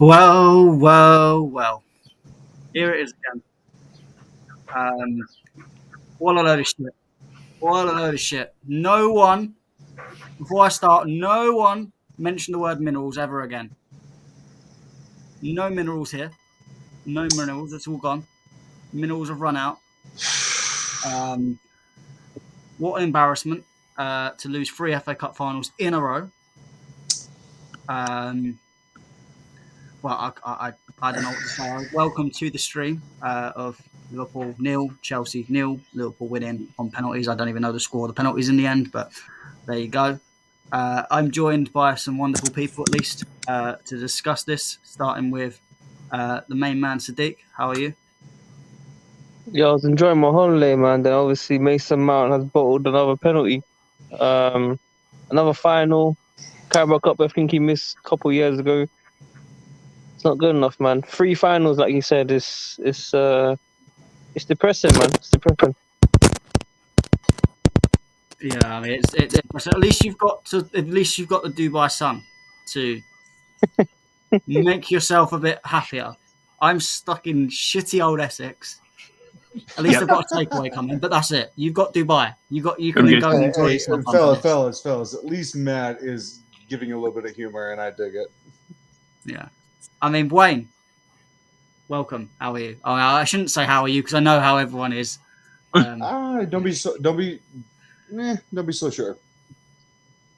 Well. Here it is again. What a load of shit. What a load of shit. No one, before I start, no one mentioned the word minerals ever again. No minerals here. No minerals. It's all gone. Minerals have run out. What an embarrassment to lose 3 FA Cup finals in a row. Well, I don't know what to say. Welcome to the stream of Liverpool 0, Chelsea 0, Liverpool winning on penalties. I don't even know the score of the penalties in the end, but there you go. I'm joined by some wonderful people, at least, to discuss this, starting with the main man, Sadiq. How are you? Yeah, I was enjoying my holiday, man. Then obviously Mason Mount has bottled another penalty. Another final. Carabao Cup, I think he missed a couple of years ago. It's not good enough, man. 3 finals, like you said, it's depressing, man. It's depressing. Yeah, I mean, it's at least you've got the Dubai Sun to make yourself a bit happier. I'm stuck in shitty old Essex. At least I've got a takeaway coming, but that's it. You've got Dubai. You can then go and enjoy yourself. Fellas. At least Matt is giving you a little bit of humor, and I dig it. Yeah, I mean, Wayne, welcome. How are you? Oh, I shouldn't say how are you because I know how everyone is. Don't be so sure.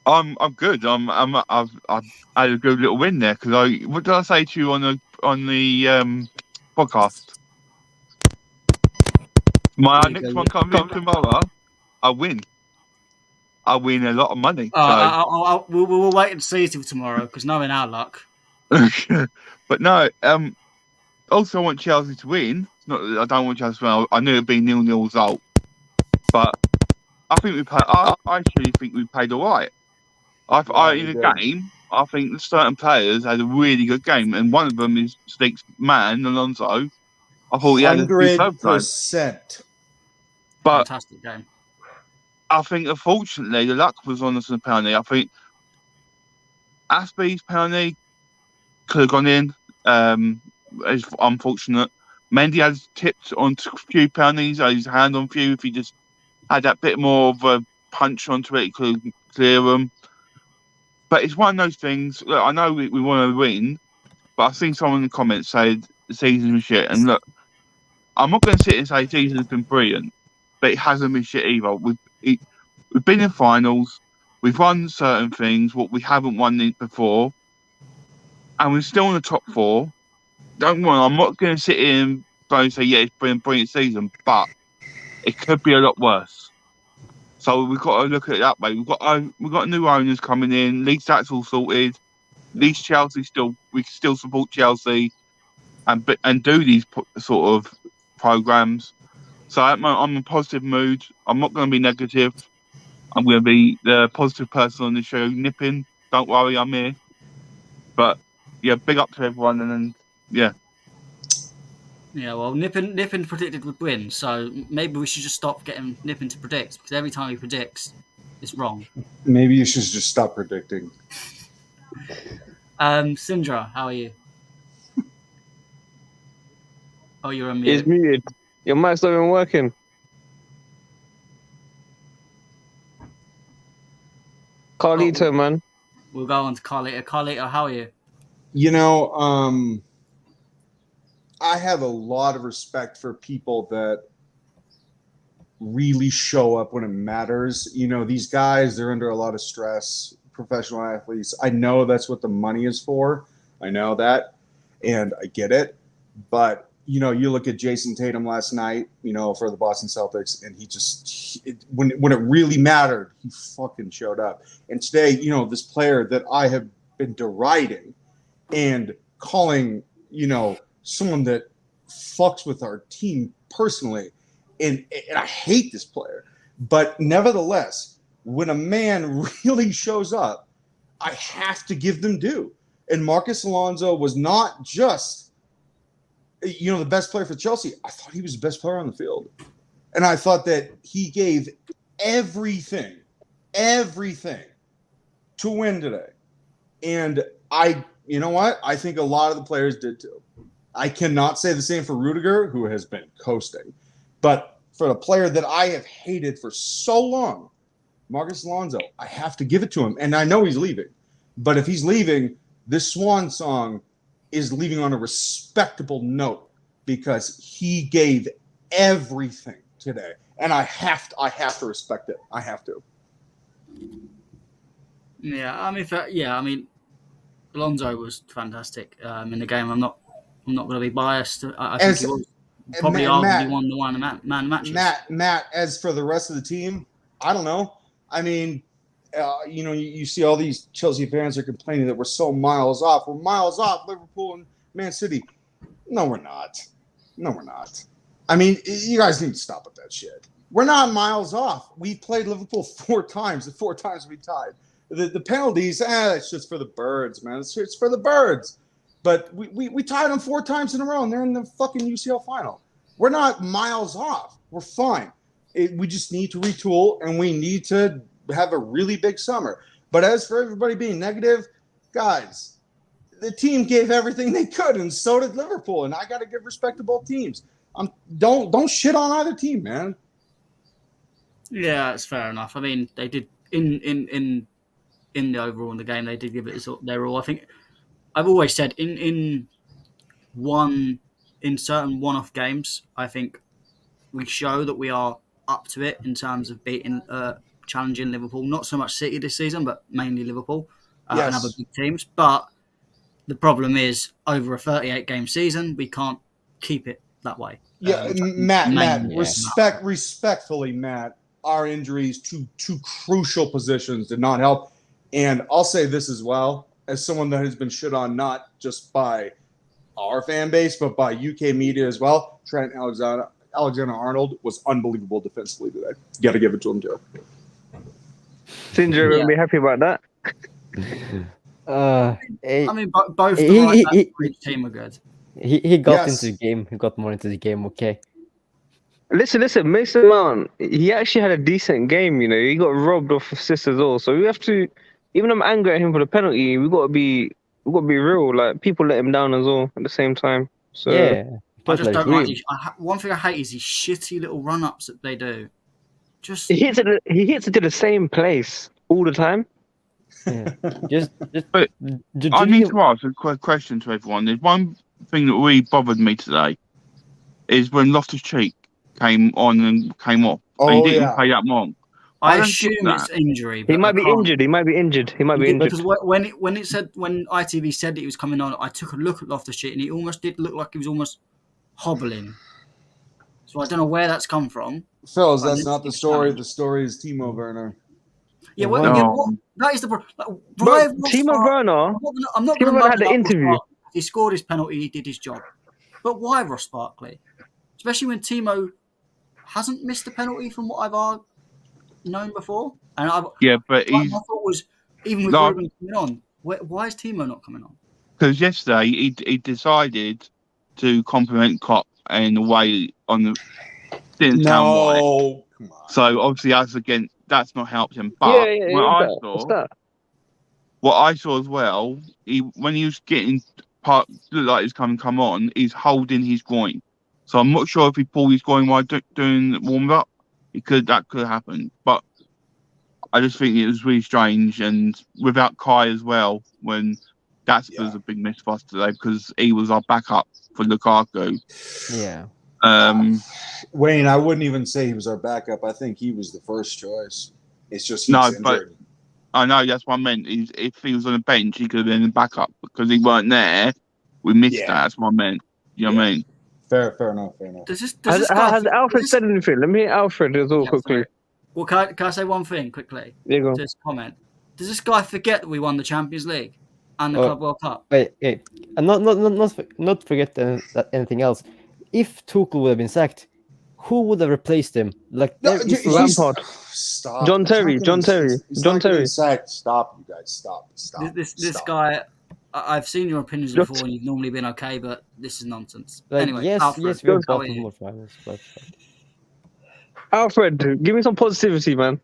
I'm good. I've had a good little win there because what did I say to you on the podcast? My next one coming tomorrow, I win. I win a lot of money. We'll wait and see till tomorrow because knowing our luck. But no, also I want Chelsea to win. It's not that I don't want Chelsea to win. I knew it'd be 0-0 result, but I think I actually think we played all right. In the game, I think certain players had a really good game, and one of them is Sadiq's man, Alonso. I thought he had 100%. But fantastic game. I think, unfortunately, the luck was on us in the penalty. I think Aspie's penalty could have gone in. It's unfortunate. Mendy has tipped on a few penalties. His hand on a few. If he just had that bit more of a punch onto it, he could clear them. But it's one of those things. Look, I know we want to win, but I've seen someone in the comments say the season was shit. And look, I'm not going to sit and say the season's been brilliant, but it hasn't been shit either. We've been in finals. We've won certain things what we haven't won before, and we're still in the top 4. Don't worry, I'm not going to sit here and say it's been a brilliant season, but it could be a lot worse. So we've got to look at it that way. We've got new owners coming in. At least that's all sorted. At least Chelsea we can still support Chelsea and do these sort of programs. So I'm in a positive mood. I'm not going to be negative. I'm going to be the positive person on the show. Nipping, don't worry, I'm here. But yeah, big up to everyone, and then yeah. Yeah, well, Nippin predicted would win, so maybe we should just stop getting Nippin to predict, because every time he predicts, it's wrong. Maybe you should just stop predicting. Sindra, how are you? Oh, you're on mute. He's muted. Your mic's not even working. Carlito, man. We'll go on to Carlito. Carlito, how are you? You know, I have a lot of respect for people that really show up when it matters. You know, these guys, they're under a lot of stress, professional athletes. I know that's what the money is for. I know that, and I get it. But, you know, you look at Jason Tatum last night, you know, for the Boston Celtics, and when it really mattered, he fucking showed up. And today, you know, this player that I have been deriding and calling, you know, someone that fucks with our team personally, and I hate this player. But nevertheless, when a man really shows up, I have to give them due. And Marcus Alonso was not just, you know, the best player for Chelsea. I thought he was the best player on the field. And I thought that he gave everything to win today. And I you know what? I think a lot of the players did too. I cannot say the same for Rudiger, who has been coasting. But for a player that I have hated for so long, Marcus Alonso, I have to give it to him. And I know he's leaving. But if he's leaving, this swan song is leaving on a respectable note because he gave everything today. And I have to respect it. I have to. Yeah, I mean, Alonso was fantastic in the game. I'm not going to be biased. I think he was probably arguably won the man matches. Matt, as for the rest of the team, I don't know. I mean, you see all these Chelsea fans are complaining that we're so miles off. We're miles off Liverpool and Man City. No, we're not. I mean, you guys need to stop with that shit. We're not miles off. We played Liverpool 4 times. The 4 times we tied. The penalties, it's just for the birds, man. It's for the birds. But we tied them 4 times in a row, and they're in the fucking UCL final. We're not miles off. We're fine. We just need to retool, and we need to have a really big summer. But as for everybody being negative, guys, the team gave everything they could, and so did Liverpool. And I got to give respect to both teams. Don't shit on either team, man. Yeah, it's fair enough. I mean, they did in the overall in the game, they did give it their all. I think I've always said in certain one-off games, I think we show that we are up to it in terms of beating challenging Liverpool. Not so much City this season, but mainly Liverpool and other big teams. But the problem is, over a 38-game season, we can't keep it that way. Yeah, Matt, respectfully, Matt, our injuries to 2 crucial positions did not help. And I'll say this as well, as someone that has been shit on not just by our fan base, but by UK media as well. Trent Alexander-Arnold was unbelievable defensively today. You got to give it to him too. Singer will be happy about that. I mean, both the team are good. He got into the game. He got more into the game. Okay. Listen. Mason Mount, he actually had a decent game. You know, he got robbed off assists as well. So we have to, even though I'm angry at him for the penalty, we got to be real. Like, people let him down as well at the same time. So yeah, I just don't like. One thing I hate is these shitty little run-ups that they do. Just he hits it to the same place all the time. Yeah. But I need to ask a quick question to everyone. There's one thing that really bothered me today is when Loftus-Cheek came on and came off. Oh, he didn't play that long. I assume it's injury. He might be injured. Because when ITV said that he was coming on, I took a look at Loftus-Cheek and he almost did look like he was almost hobbling. So I don't know where that's come from. Phil, that's not the story. The story is Timo Werner. Yeah, that is the problem. Timo Werner. I'm not going to had the interview. He scored his penalty. He did his job. But why Ross Barkley? Especially when Timo hasn't missed a penalty from what I've known before. And but my thought was, even with Ruben coming on, why is Timo not coming on? Because yesterday he decided to compliment Klopp in a way didn't sound right. Come on. So obviously, that's not helped him. But what I saw as well, when he was getting looked like he was come on, he's holding his groin. So I'm not sure if he pulled his groin while doing the warm up. That could happen. But I just think it was really strange, and without Kai as well, when was a big miss for us today because he was our backup for Lukaku. Yeah. Wayne, I wouldn't even say he was our backup. I think he was the first choice. It's just injured. But I know that's what I meant. If he was on the bench, he could have been the backup because he weren't there. We missed that. That's what I meant. You know what I mean? Fair enough. Has Alfred said anything? Let me hear Alfred as well quickly. Sorry. Well, can I say one thing quickly? Yeah, go on. Just comment. Does this guy forget that we won the Champions League and the Club World Cup? Wait, and not forget anything else. If Tuchel would have been sacked, who would have replaced him? Lampard. Stop. John Terry. Stop, you guys. Stop. This guy. I've seen your opinions before, and you've normally been okay, but this is nonsense. Anyway, yes, we're bottom of finals. Alfred, give me some positivity, man.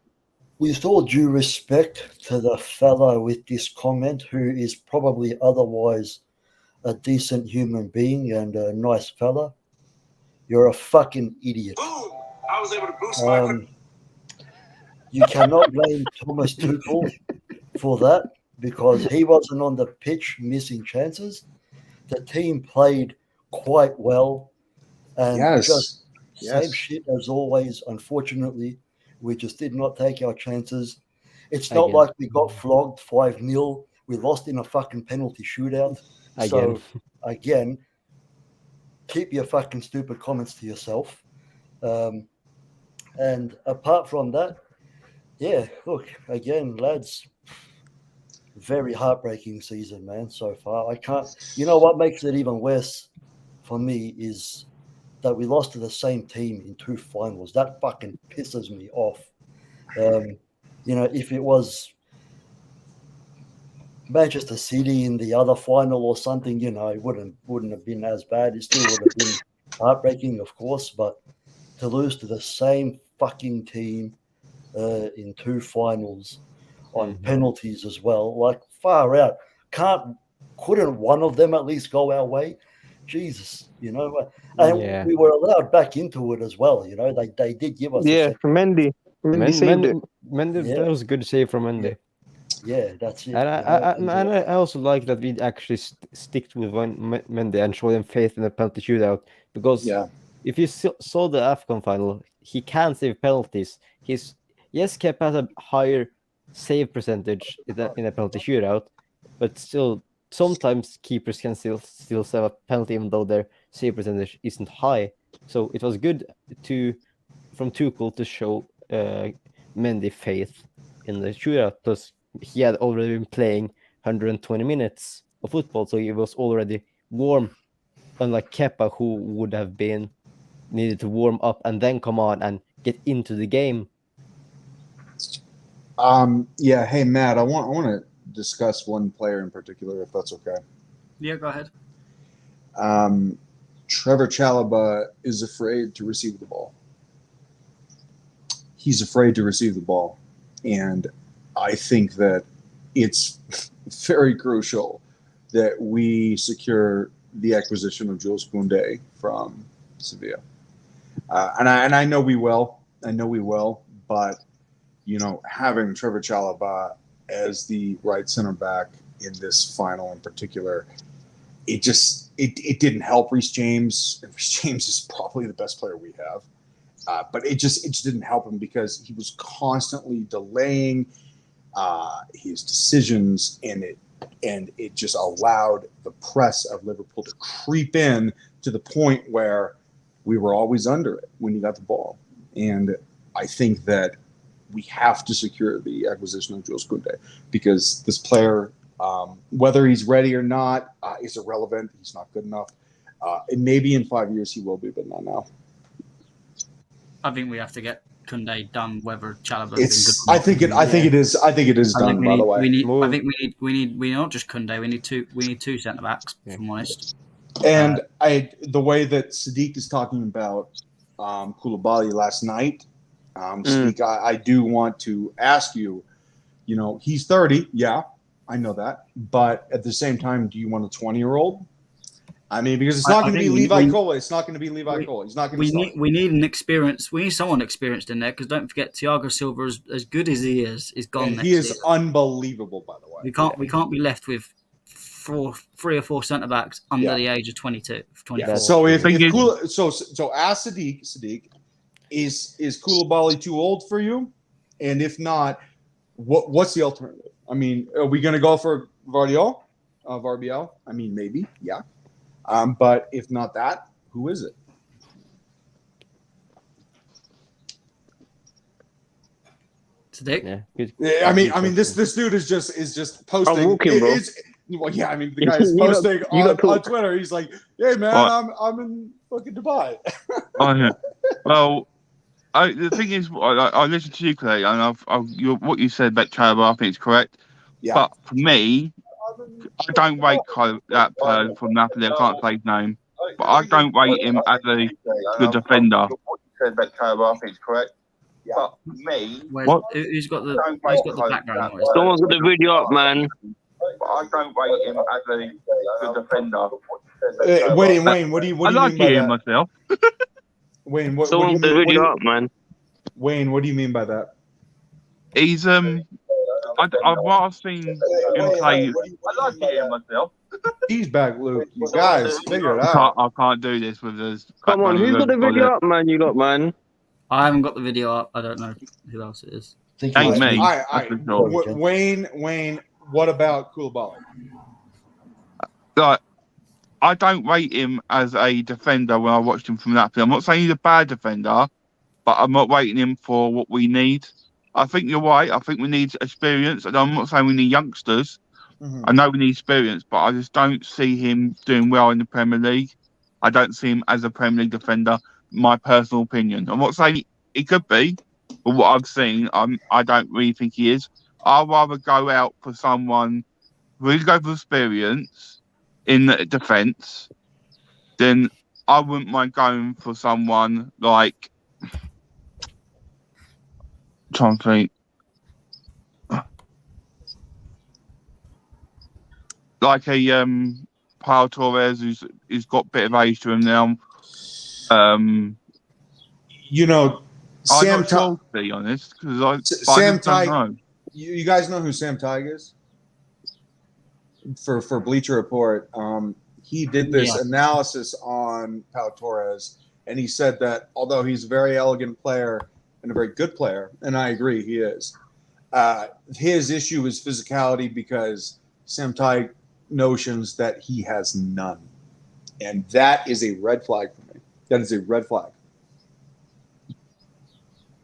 with all due respect to the fellow with this comment, who is probably otherwise a decent human being and a nice fella, you're a fucking idiot. Boom! I was able to boost my. You cannot blame Thomas Tuchel for that because he wasn't on the pitch missing chances. The team played quite well, and just same shit as always. Unfortunately, we just did not take our chances. It's not like we got flogged 5-0. We lost in a fucking penalty shootout. So again, keep your fucking stupid comments to yourself. And apart from that, yeah, look, again, lads, very heartbreaking season, man, so far. I can't, you know what makes it even worse for me is that we lost to the same team in 2 finals. That fucking pisses me off. You know, if it was Manchester City in the other final or something, you know, it wouldn't have been as bad. It still would have been heartbreaking, of course, but to lose to the same fucking team in 2 finals on penalties as well, like far out. Couldn't one of them at least go our way? Jesus, you know. And we were allowed back into it as well, you know. They did give us from Mendy. Mendy saved it. Mendy, that was a good save from Mendy. Yeah, that's it. And I also like that we actually stick with Mendy and show them faith in the penalty shootout, because if you saw the AFCON final, he can save penalties. Kepa has a higher save percentage in a penalty shootout, but still sometimes keepers can still save a penalty even though their save percentage isn't high. So it was good from Tuchel to show Mendy faith in the shootout, because he had already been playing 120 minutes of football, so he was already warm, unlike Kepa, who would have been needed to warm up and then come on and get into the game. Hey Matt, I want to discuss one player in particular, if that's okay. Yeah, go ahead. Trevor Chalobah is afraid to receive the ball. He's afraid to receive the ball, and I think that it's very crucial that we secure the acquisition of Jules Koundé from Sevilla. And I know we will. But you know, having Trevor Chalobah as the right center back in this final in particular, it didn't help Reece James. Reece James is probably the best player we have, but it just didn't help him because he was constantly delaying his decisions, and it just allowed the press of Liverpool to creep in to the point where we were always under it when he got the ball. And I think that we have to secure the acquisition of Jules Koundé, because this player, whether he's ready or not, is irrelevant. He's not good enough. And maybe in 5 years he will be, but not now. I think we have to get Koundé done, whether Chalobah. I think it is done. By the way, I think we need not just Koundé. We need two centre backs. If I'm honest. And the way that Sadiq is talking about Koulibaly last night, Sadiq, I do want to ask you. You know, he's 30. Yeah, I know that. But at the same time, do you want a 20-year-old? I mean, because it's not going to be Levi Kola. It's not going to be Levi Kola. He's not going to. We need an experience. We need someone experienced in there, because don't forget, Thiago Silva, as good as he is gone. And he is unbelievable, by the way. We can't be left with 3 or 4 centre backs under the age of 22, 24. Yeah. So so ask Sadiq, is Koulibaly too old for you? And if not, what's the alternative? I mean, are we going to go for Vardiol? I mean, maybe, yeah. But if not that, who is it? Sadiq? Yeah, I mean, this dude is just posting. I'm walking, bro. Well, yeah, I mean, the guy is posting on Twitter. He's like, "Hey, man, I'm in fucking Dubai." Oh yeah. Well, the thing is, I listened to you, Clay, and what you said about Chalobah, I think it's correct. Yeah. But for me, I don't rate that player from Napoli. I can't say his name, but I don't rate him as a good defender. What you said about Chalobah, I think it's correct. But me, Who's got the background noise? Someone's got the video up, man. but I don't rate him as a good defender. Wayne, what do you I like mean by hearing that? myself. Wayne, what do Someone's you got the mean? video up, man. Wayne, what do you mean by that? He's I've rather seen him play. I like hearing myself. He's back, Luke. You guys figure it out. I can't do this with this. Come on, who's got the video up, man? You lot, man. I haven't got the video up. I don't know who else it is. Ain't me. All right. That's for sure. Wayne, what about Koulibaly? Like, I don't rate him as a defender when I watched him from that field. I'm not saying he's a bad defender, but I'm not rating him for what we need. I think you're right. I think we need experience. And I'm not saying we need youngsters. Mm-hmm. I know we need experience, but I just don't see him doing well in the Premier League. I don't see him as a Premier League defender, my personal opinion. I'm not saying he could be, but what I've seen, I don't really think he is. I'd rather go out for someone, really go for experience in the defence, then I wouldn't mind going for someone like, I'm trying to think, like a Pau Torres who's got a bit of age to him now. Sam I'm not sure, to be honest, because Sam don't know. Tighe. You guys know who Sam Tighe is? For Bleacher Report, he did this analysis on Pau Torres, and he said that although he's a very elegant player and a very good player, and I agree he is, his issue is physicality because Sam Tighe notions that he has none, and that is a red flag for me. That is a red flag.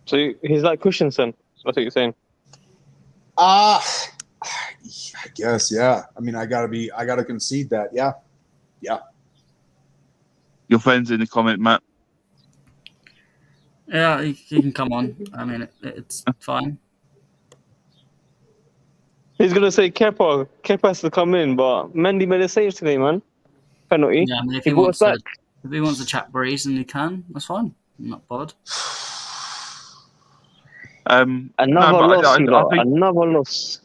So he's like Christensen. That's what you're saying. I guess, yeah. I mean, I gotta concede that, yeah. Your friend's in the comment, Matt. Yeah, he can come on. I mean, it's fine. He's gonna say Kepa. Kepa has to come in, but Mendy made a save today, man. Penalty. Yeah, I mean, if He he brought us wants back. if he wants to chat breeze and he can, that's fine. I'm not bothered. Another loss, another loss.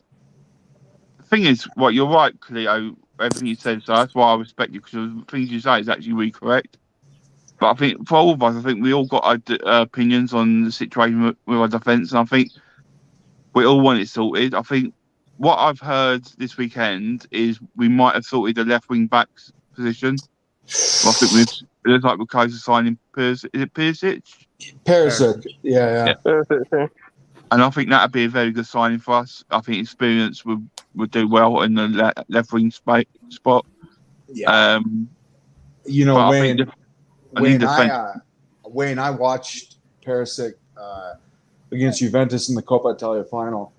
The thing is, you're right, Cleo. Everything you said, so that's why I respect you, because the things you say is actually really correct. But I think for all of us, I think we all got our opinions on the situation with our defence, and I think we all want it sorted. I think what I've heard this weekend is we might have sorted the left wing back's position. I think it looks like we're close to signing Is it Perisic? Perisic, yeah. And I think that would be a very good signing for us. I think experience would do well in the left wing spot. Yeah. Wayne, I watched Perisic against Juventus in the Coppa Italia final.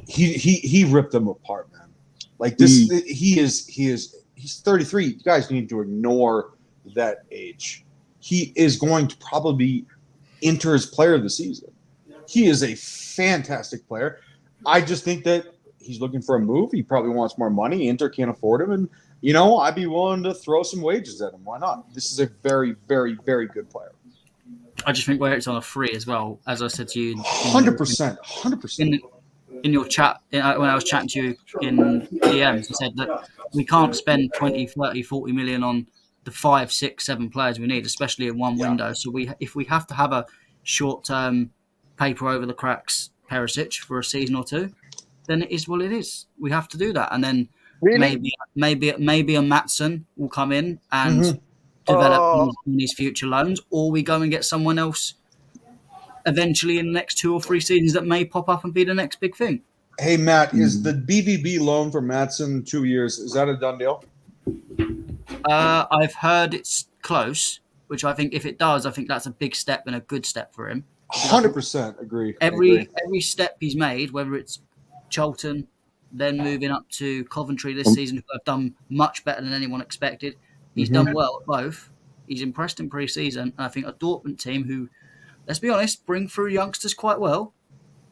He ripped them apart, man. Like this, he's 33. You guys need to ignore that age. He is going to probably enter as player of the season. He is a fantastic player. I just think that he's looking for a move. He probably wants more money. Inter can't afford him. And, I'd be willing to throw some wages at him. Why not? This is a very, very, very good player. I just think where it's on a free as well, as I said to you. 100%. In your chat, when I was chatting to you in DMs, you said that we can't spend 20, 30, 40 million on the 5, 6, 7 players we need, especially in one window. So if we have to have a short-term paper over the cracks Perisic for a season or two, then it is what it is. We have to do that, and then maybe a Maatsen will come in and develop in his future loans, or we go and get someone else eventually in the next 2 or 3 seasons that may pop up and be the next big thing. Hey Matt, is the BVB loan for Maatsen 2 years? Is that a done deal? I've heard it's close, which I think if it does, I think that's a big step and a good step for him. 100% agree. Every step he's made, whether it's Charlton, then moving up to Coventry this season, who have done much better than anyone expected. He's done well at both. He's impressed in pre-season. And I think a Dortmund team who, let's be honest, bring through youngsters quite well.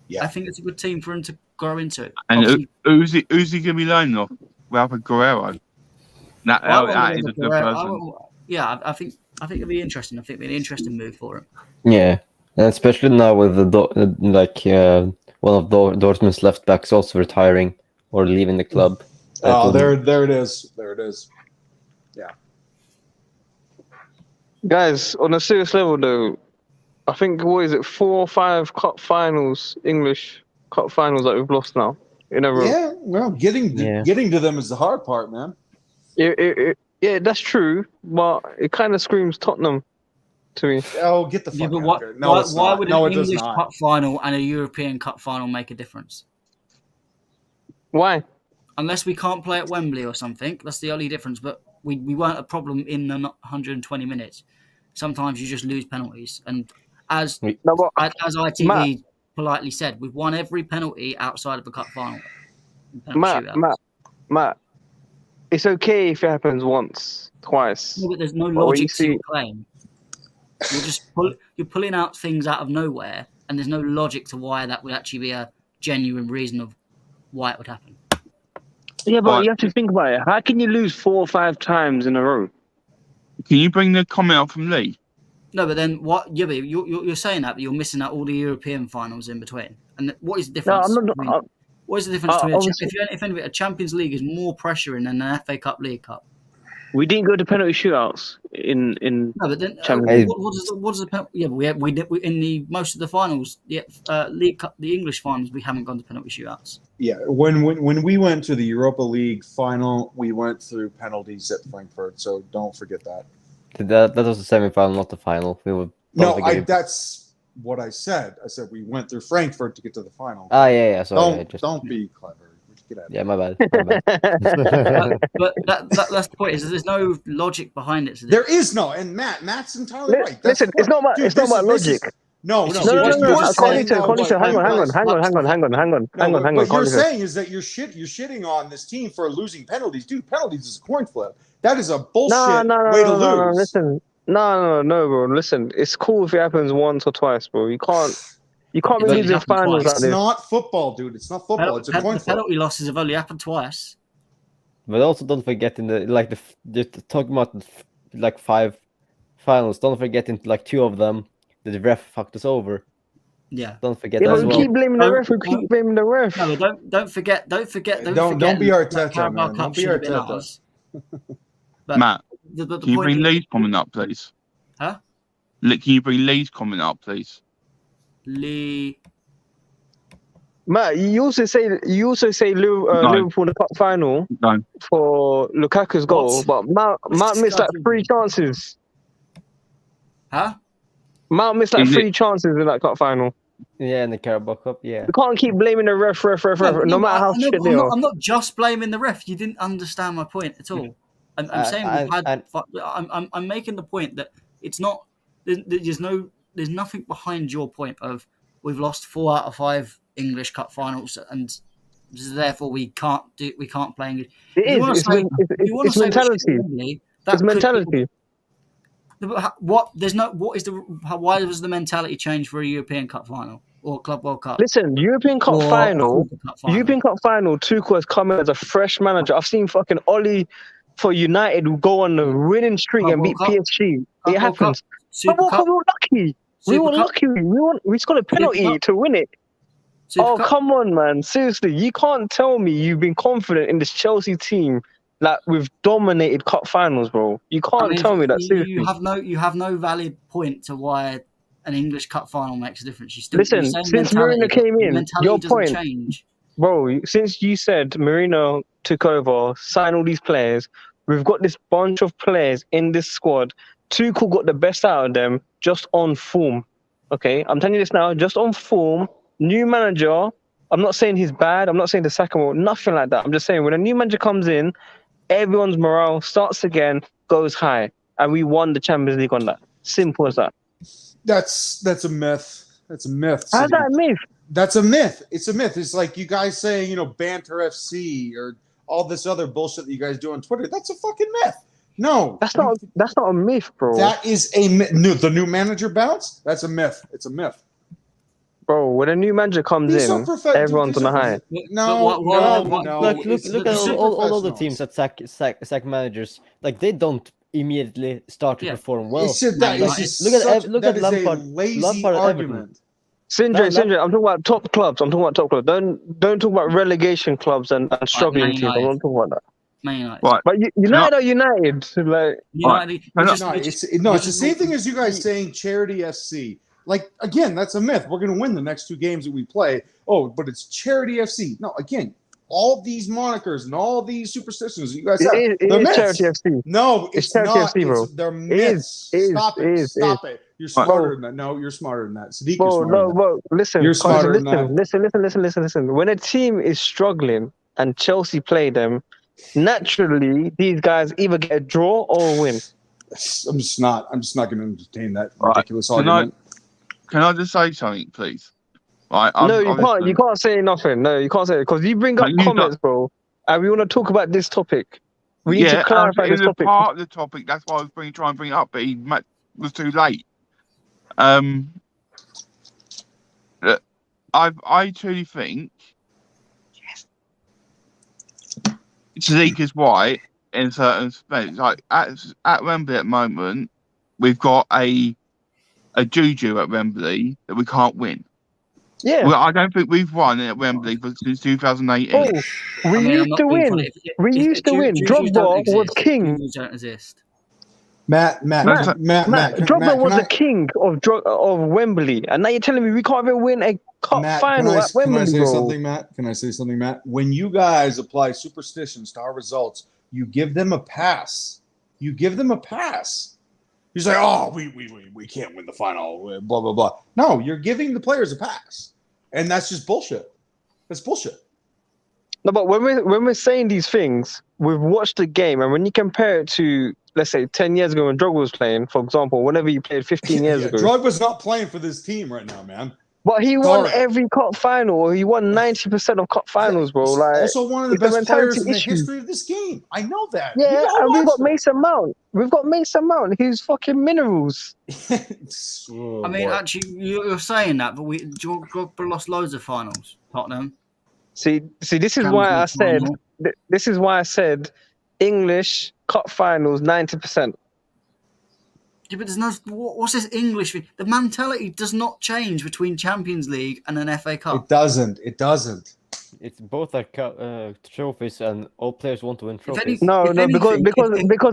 Yeah. I think it's a good team for him to grow into. And who's he going to be loaning off? Rafa Guerrero. That is a good person. I think it'll be interesting. I think it'll be an interesting move for him. Yeah. And especially now with the one of Dortmund's left backs also retiring or leaving the club. Oh, there it is. There it is. Yeah. Guys, on a serious level though, I think, what is it, 4 or 5 cup finals, English cup finals that we've lost now in a row. Yeah, well, getting to them is the hard part, man. Yeah, that's true, but it kind of screams Tottenham to me. Oh, get the fuck but out of here. No, it's why not. would No, an it does English not. Cup final and a European Cup final make a difference? Why? Unless we can't play at Wembley or something, that's the only difference. But we weren't a problem in the 120 minutes. Sometimes you just lose penalties, and as ITV politely said, we've won every penalty outside of the cup final. Matt, it's okay if it happens once, twice. No, but there's no logic to your claim. You're pulling out things out of nowhere, and there's no logic to why that would actually be a genuine reason of why it would happen. Yeah, but you have to think about it. How can you lose 4 or 5 times in a row? Can you bring the comment up from Lee? No, but then what? Yeah, but you're saying that, but you're missing out all the European finals in between. And what is the difference? No, I'm not. What is the difference between if a Champions League is more pressuring than an FA Cup, League Cup? We didn't go to penalty shootouts in. No, but then what does the penalty? Yeah, but we did in the most of the finals, League Cup, the English finals, we haven't gone to penalty shootouts. Yeah, when we went to the Europa League final, we went through penalties at Frankfurt. So don't forget that. That was the semi-final, not the final. That's what I said. I said we went through Frankfurt to get to the final. Yeah. Sorry, don't be clever. Get out of my bad. But that's the point. Is there's no logic behind it. So there is no, and Matt's entirely right. Listen, it's not about logic. No. Carlito, hang on. What you're saying is that you're shitting on this team for losing penalties. Dude, penalties is a coin flip. That is a bullshit way to lose. Listen. No, bro. Listen, it's cool if it happens once or twice, bro. You can't really lose the finals. It's not football, dude. It's not football. It's a coin flip. Penalty losses have only happened twice. But also don't forget talking about 5 finals. Don't forget in 2 of them the ref fucked us over. Yeah. Don't forget that as well. Keep blaming the ref. Keep blaming the ref. No, don't forget. Don't be Arteta, man. Don't be Arteta. Matt, can you bring Lee's comment up, please? Huh? Can you bring Lee's comment up, please? Lee. Matt, you also say Liverpool in the cup final for Lukaku's goal, but Matt missed 3 chances. Huh? Matt missed 3 chances in that cup final. Yeah, in the Carabao Cup, yeah. You can't keep blaming the ref, no matter how shit they are. I'm not just blaming the ref. You didn't understand my point at all. I'm saying I'm making the point that it's not. There's nothing behind your point of we've lost 4 out of 5 English Cup finals, and therefore we can't play English. It's mentality. It's mentality. Why was the mentality change for a European Cup final or Club World Cup? Listen, European Cup final, Tuchel has come in as a fresh manager. I've seen fucking Oli for United who go on a winning streak and beat PSG. It happens. We were lucky. We scored a penalty to win it. Come on, man. Seriously, you can't tell me you've been confident in this Chelsea team that we've dominated cup finals, bro. You can't tell me that. Seriously. You have no valid point to why an English cup final makes a difference. Listen, since Mourinho came in, your point, change. Bro. Since you said Mourinho took over, signed all these players, we've got this bunch of players in this squad. Tuchel got the best out of them just on form. Okay, I'm telling you this now, just on form. New manager. I'm not saying he's bad. I'm not saying the second one. Nothing like that. I'm just saying when a new manager comes in, everyone's morale starts again, goes high, and we won the Champions League on that. Simple as that. That's a myth. That's a myth. How's that a myth? That's a myth. It's a myth. It's like you guys saying, Banter FC or all this other bullshit that you guys do on Twitter. That's a fucking myth. No, that's not a myth, bro. That is a myth. The new manager bounce. That's a myth. It's a myth. Bro, when a new manager comes in, everyone's on the high. No. Look at all the teams that sack managers. They don't immediately start to Yeah. perform well. It's just that, it's just Look at such, look that at is Lampard. a lazy Lampard at Everton. argument. Sindre, I'm talking about top clubs. Don't talk about relegation clubs and struggling Man teams. I'm not talking about that. Man United. Right. But United are United. Like, United. It's the same thing as you guys saying charity FC. Like, again, that's a myth. We're going to win the next 2 games that we play. Oh, but it's charity FC. No, again, all these monikers and all these superstitions that you guys have, they're myths. charity FC. No, it's charity not. FC, bro. They're myths. Stop it. You're smarter than that. No, you're smarter than that. Sadiq, you're smarter than that. Bro, listen. You're smarter than that. Listen. When a team is struggling and Chelsea play them, naturally these guys either get a draw or a win. I'm just not going to entertain that ridiculous argument. Can I just say something, please? Right, No, you can't. You can't say nothing. No, you can't say it because you bring up comments, bro, and we want to talk about this topic. We need to clarify this topic. Part of the topic. That's why I was trying to bring it up, but he was too late. I truly think Sadiq is right in certain respects. Like at Wembley at the moment, we've got a juju at Wembley that we can't win. Yeah. Well, I don't think we've won at Wembley since 2018. Oh, we used to win. We used to win. Drogba was king. Don't exist. Matt, Drogba was the king of Wembley, and now you're telling me we can't even win a cup final at Wembley, Can I say bro. something, Matt? Can I say something, Matt? When you guys apply superstitions to our results, you give them a pass. You give them a pass. You say, "Oh, we can't win the final." Blah blah blah. No, you're giving the players a pass, and that's just bullshit. That's bullshit. No, but when we're saying these things, we've watched the game, and when you compare it to, let's say, 10 years ago when Drogba was playing, for example, whenever he played 15 years ago. Drogba's not playing for this team right now, man. But he won every cup final. He won 90% of cup finals, bro. Like, also one of the best players in the history of this game. I know that. Yeah, and we've got Mason Mount. We've got Mason Mount. He's fucking minerals. I mean, actually, you're saying that, but Drogba lost loads of finals. Tottenham. See, this is why I said. This is why I said English cup finals 90%. Yeah, but there's no. What's this English thing? The mentality does not change between Champions League and an FA Cup. It doesn't. It's both are trophies, and all players want to win trophies. Because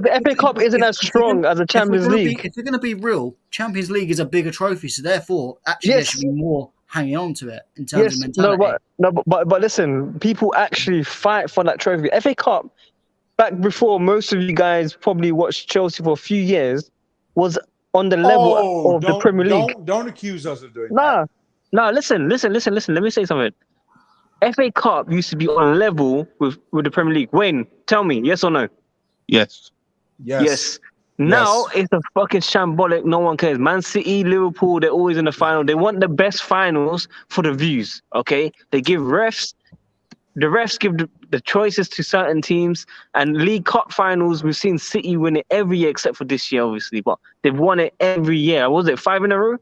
the FA Cup isn't as strong as the Champions League. If you're going to be real, Champions League is a bigger trophy, so therefore, actually, there should be more hanging on to it in terms of mentality. But listen, people actually fight for that trophy. FA Cup, back before most of you guys probably watched Chelsea for a few years, was on the level of the Premier League. Don't accuse us of doing that. No, listen. Let me say something. FA Cup used to be on level with the Premier League. Wayne, tell me, yes or no? Yes. Now it's a fucking shambolic. No one cares. Man City, Liverpool, they're always in the final. They want the best finals for the views, okay? They give refs. The refs give the choices to certain teams, and League Cup finals, we've seen City win it every year except for this year, obviously, but they've won it every year. Was it 5 in a row?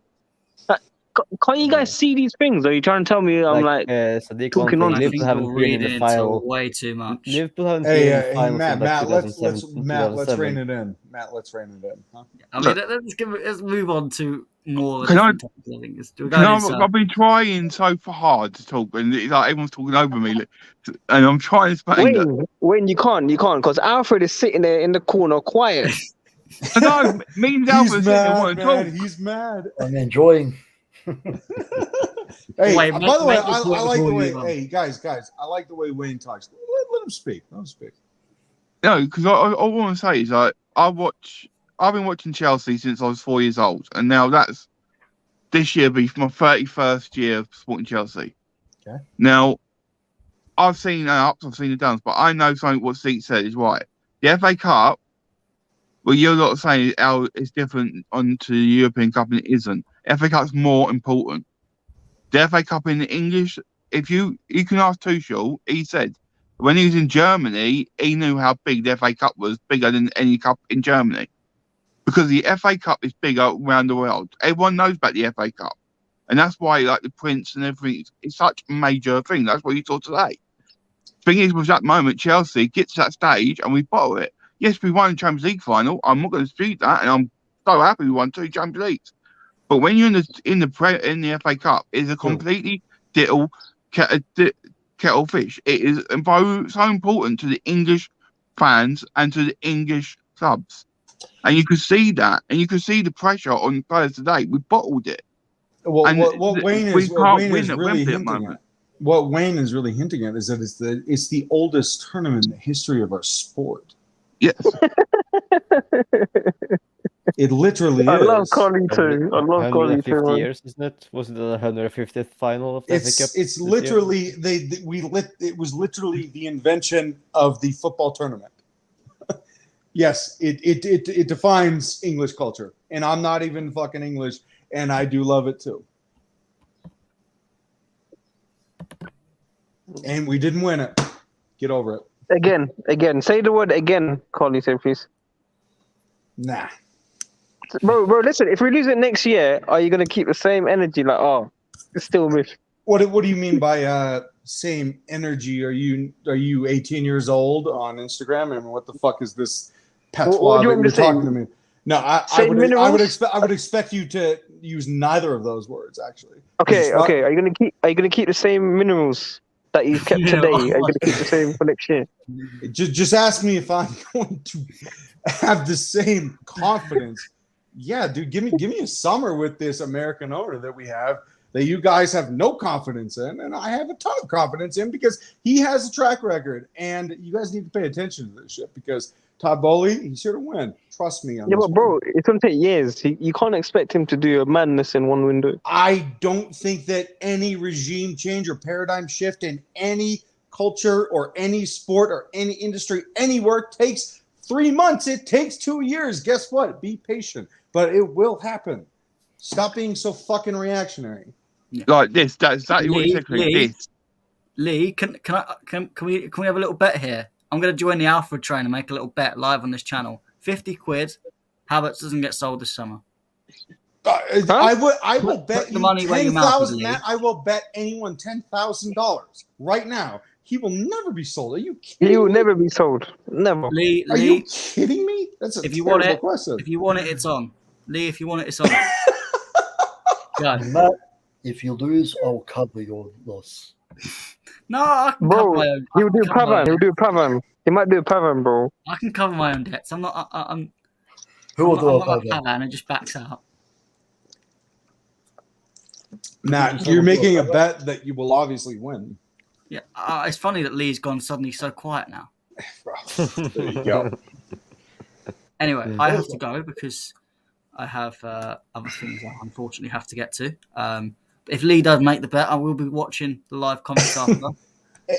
Can't you guys see these things? Are you trying to tell me I'm Sadiq, talking on? Liverpool haven't been in the final way too much. Liverpool haven't been in the final Matt, let's rein it in. Huh? I mean, let's move on to more. I've been trying so hard to talk, and it's like everyone's talking over me, and I'm trying to explain. When you can't, because Alfred is sitting there in the corner, quiet. No, me and Alfred want to talk. He's mad. I'm enjoying. Hey, by the way, I like the way. Hey, guys, I like the way Wayne talks. Let him speak. No, because all I want to say is I've been watching Chelsea since I was 4 years old, and now this year be my 31st year of supporting Chelsea. Okay. Now, I've seen the ups, I've seen the downs, but I know something what Steve said is right. The FA Cup, well, you're not saying it's different onto the European Cup, and it isn't. FA Cup's more important. The FA Cup in the English, if you can ask Tuchel, he said when he was in Germany, he knew how big the FA Cup was, bigger than any cup in Germany. Because the FA Cup is bigger around the world. Everyone knows about the FA Cup. And that's why, like, the Prince and everything, it's such a major thing. That's what you saw today. Thing is, with that moment, Chelsea gets to that stage and we bottle it. Yes, we won the Champions League final. I'm not going to dispute that, and I'm so happy we won 2 Champions Leagues. But when you're in the FA Cup, it's a completely kettle fish. It is so important to the English fans and to the English clubs, and you can see that, and you can see the pressure on players today. We bottled it. Well, what Wayne is really hinting at is that it's the oldest tournament in the history of our sport. Yes. It literally I is. love Colin too. I love Colin too. 150 years, isn't it? Was it the 150th final of the FA Cup? It's literally it was literally the invention of the football tournament. Yes, it defines English culture, and I'm not even fucking English, and I do love it too. And we didn't win it. Get over it. Again. Say the word again, Colin, please. Nah. Bro, listen. If we lose it next year, are you gonna keep the same energy? Like, oh, it's still a myth. What do you mean by same energy? Are you 18 years old on Instagram? I mean, what the fuck is this patois that you're talking to me? No, I would expect you to use neither of those words actually. Okay. Are you gonna keep the same minerals that you've kept today? Are you gonna keep the same for next year? Just ask me if I'm going to have the same confidence. Yeah, dude, give me a summer with this American owner that we have that you guys have no confidence in, and I have a ton of confidence in because he has a track record, and you guys need to pay attention to this shit because Todd Bowley, he's here to win. Trust me. But bro, it's gonna take years. You can't expect him to do a madness in one window. I don't think that any regime change or paradigm shift in any culture or any sport or any industry anywhere takes 3 months. It takes 2 years. Guess what? Be patient, but it will happen. Stop being so fucking reactionary. Like this. That's exactly what you said. Lee, can we have a little bet here? I'm going to join the Alfred train and make a little bet live on this channel. 50 quid. Havertz doesn't get sold this summer. I will bet the you money where your mouth is, $10,000. I will bet anyone $10,000 right now. He will never be sold. Are you kidding me? He will never be sold. Never. Lee, are you kidding me? That's a terrible question. If you want it, it's on. Lee, if you want it, it's on. Go. Matt, if you lose, I'll cover your loss. No, I can cover my own. He'll do Pavan. He might do a Pavan, bro. I can cover my own debts. I'm not. Who will do a Pavan and just backs out. Nah, you're making a bet that you will obviously win. Yeah, it's funny that Lee's gone suddenly so quiet now. There you go. Anyway, I have to go because I have other things I unfortunately have to get to. If Lee does make the bet, I will be watching the live comments after.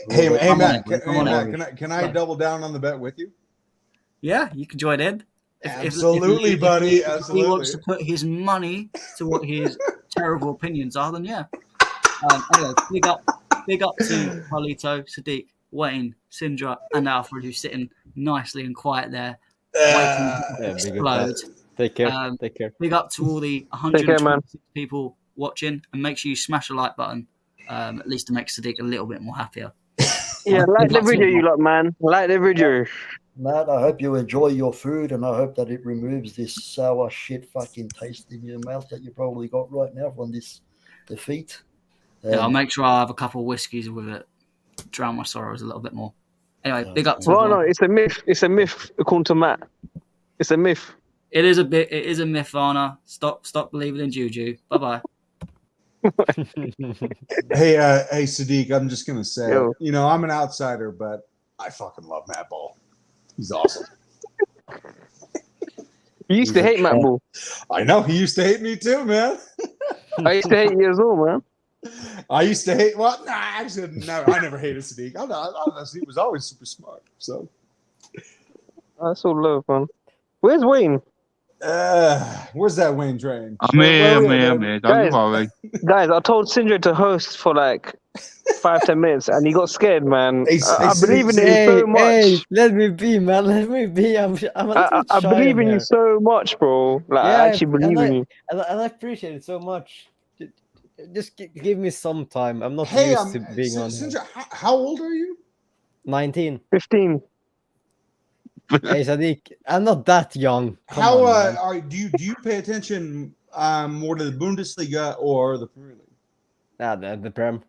Hey, Matt, can I double down on the bet with you? Yeah, you can join in. Absolutely, buddy. If he wants to put his money to what his terrible opinions are, then yeah. Anyway, big up to Carlito, Sadiq, Wayne, Sindra, and Alfred, who's sitting nicely and quiet there, waiting to explode. Take care. Take care. Big up to all the 126 people watching, and make sure you smash the like button, at least to make Sadiq a little bit more happier. Yeah, like the video, you lot, man. Like the video. Matt, I hope you enjoy your food, and I hope that it removes this sour shit fucking taste in your mouth that you probably got right now from this defeat. Yeah, I'll make sure I have a couple of whiskeys with it. Drown my sorrows a little bit more. Anyway, big up to everyone. No, it's a myth. It's a myth, according to Matt. It's a myth. It is a myth, Varna. Stop believing in juju. Bye-bye. Hey, Sadiq, I'm just gonna say, I'm an outsider, but I fucking love Matt Ball. He's awesome. You used to hate Matt Ball. I know. He used to hate me too, man. I used to hate you as well, man. I used to hate. Well, nah, actually, no, I never hated Sadiq. He was always super smart. So that's all love, man. Where's Wayne? Where's that Wayne train? I'm here. Don't worry. Guys, I told Sindra to host for like 5-10 minutes, and he got scared, man. I believe in you so much. Hey, let me be, man. Let me be. I'm I believe in you so much, bro. Like, I actually believe in you. And I appreciate it so much. Just give me some time. I'm not used to being on here. How old are you? 19. 15. Hey, Sadiq, I'm not that young. Come How on, man. do you pay attention more to the Bundesliga or the Premier League? Nah, the Prem.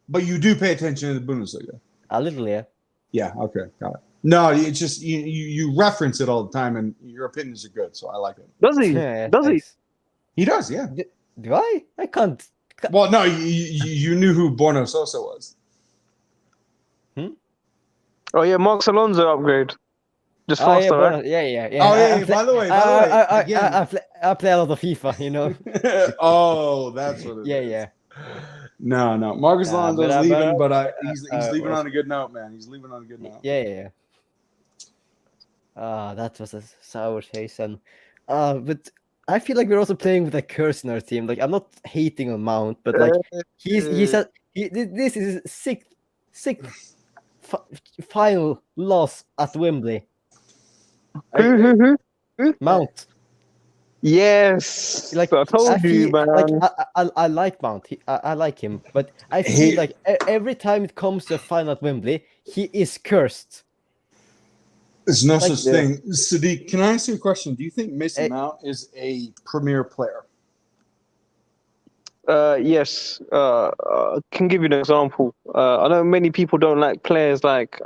But you do pay attention to the Bundesliga. A little, yeah. Yeah. Okay. Got it. No, it's just you reference it all the time, and your opinions are good, so I like it. Does he? Yeah, Does he? thanks. He does, yeah. Do I? I can't. Well, no, you knew who Borno Sosa was. Oh yeah, Marcos Alonso upgrade. Just Oh, faster, yeah, right? yeah. Oh, yeah, by the way, again. I play a lot of FIFA, you know. Oh, that's what it is. Yeah. No, Marcos Alonso's leaving, but he's leaving well, on a good note, man. He's leaving on a good note. Yeah. That was a sour taste, and but I feel like we're also playing with a curse in our team. Like, I'm not hating on Mount, but like this is his sixth final loss at Wembley. Who? Mount. Yes. Like, I told you, man. Like, I like Mount. I like him, but I feel like every time it comes to a final at Wembley, he is cursed. There's no such thing. Sadiq, can I ask you a question? Do you think Mason Mount is a premier player? Yes. Can give you an example. I know many people don't like players like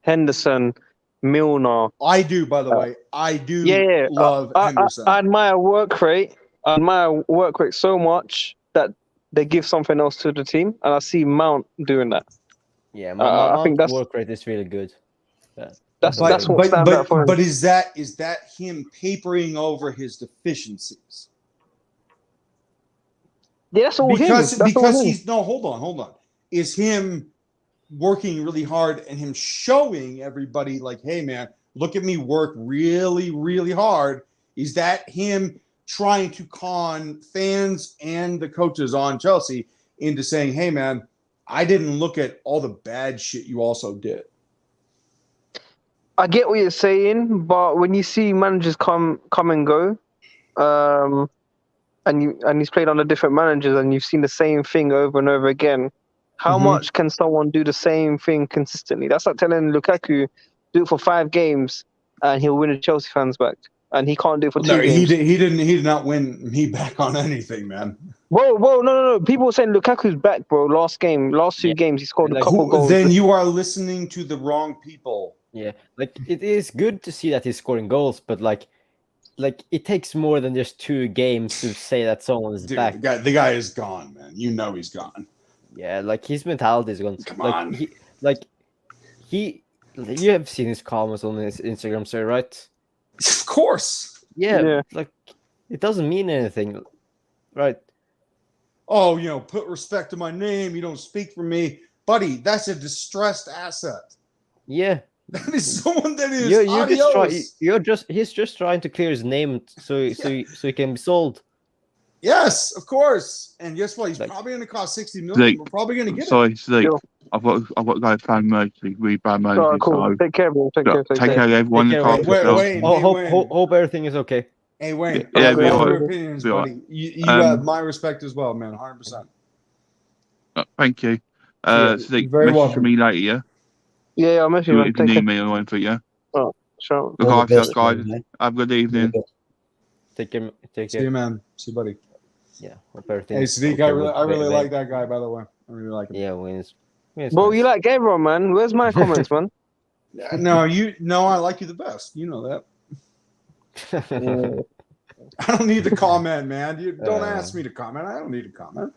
Henderson, Milner. I do, by the way. I do love Henderson. I admire work rate. I admire work rate so much that they give something else to the team, and I see Mount doing that. Yeah, I think that's work rate is really good. That's what stands out for him. But is that him papering over his deficiencies? Yeah, that's all because him. He's no, hold on. Is him working really hard and him showing everybody like, hey man, look at me work really, really hard? Is that him trying to con fans and the coaches on Chelsea into saying, hey man, I didn't look at all the bad shit you also did? I get what you're saying, but when you see managers come and go, and he's played under different managers, and you've seen the same thing over and over again, how much can someone do the same thing consistently? That's like telling Lukaku, do it for 5 games, and he'll win a Chelsea fans back, and he can't do it for 2 games. He did not win me back on anything, man. Whoa, no. People were saying Lukaku's back, bro. Last 2 games, he scored a couple goals. Then you are listening to the wrong people. Yeah, like, it is good to see that he's scoring goals, but like it takes more than just 2 games to say that someone is back. The guy is gone, man. You know he's gone. Yeah, like, his mentality is gone. Come on. You have seen his comments on his Instagram story, right? Of course. Yeah, like, it doesn't mean anything, right? Oh, put respect to my name. You don't speak for me, buddy. That's a distressed asset. Yeah. That is someone that is he's just trying to clear his name so he can be sold. Yes, of course. And guess what? He's probably going to cost 60 million. We're probably going to get it. Sorry, I've got to go fan mercy, really bad mercy. Oh, cool. So take care, bro. Take care of everyone. Hope everything is okay. Hey, Wayne. Yeah, your opinions, buddy. You have my respect as well, man. 100%. Thank you. You're very welcome. Me later, yeah? Yeah, I'll message you. If you need me or anything, yeah? Oh, sure. Look after yourself, guys. Have a good evening. Take care. See you, man. See you, buddy. Yeah, hope everything. Hey, Sadiq, I really like that guy, by the way. I really like him. Yeah, Wayne's bro, you like everyone, man. Where's my comments, man? No, I like you the best. You know that. I don't need to comment, man. You don't ask me to comment. I don't need to comment.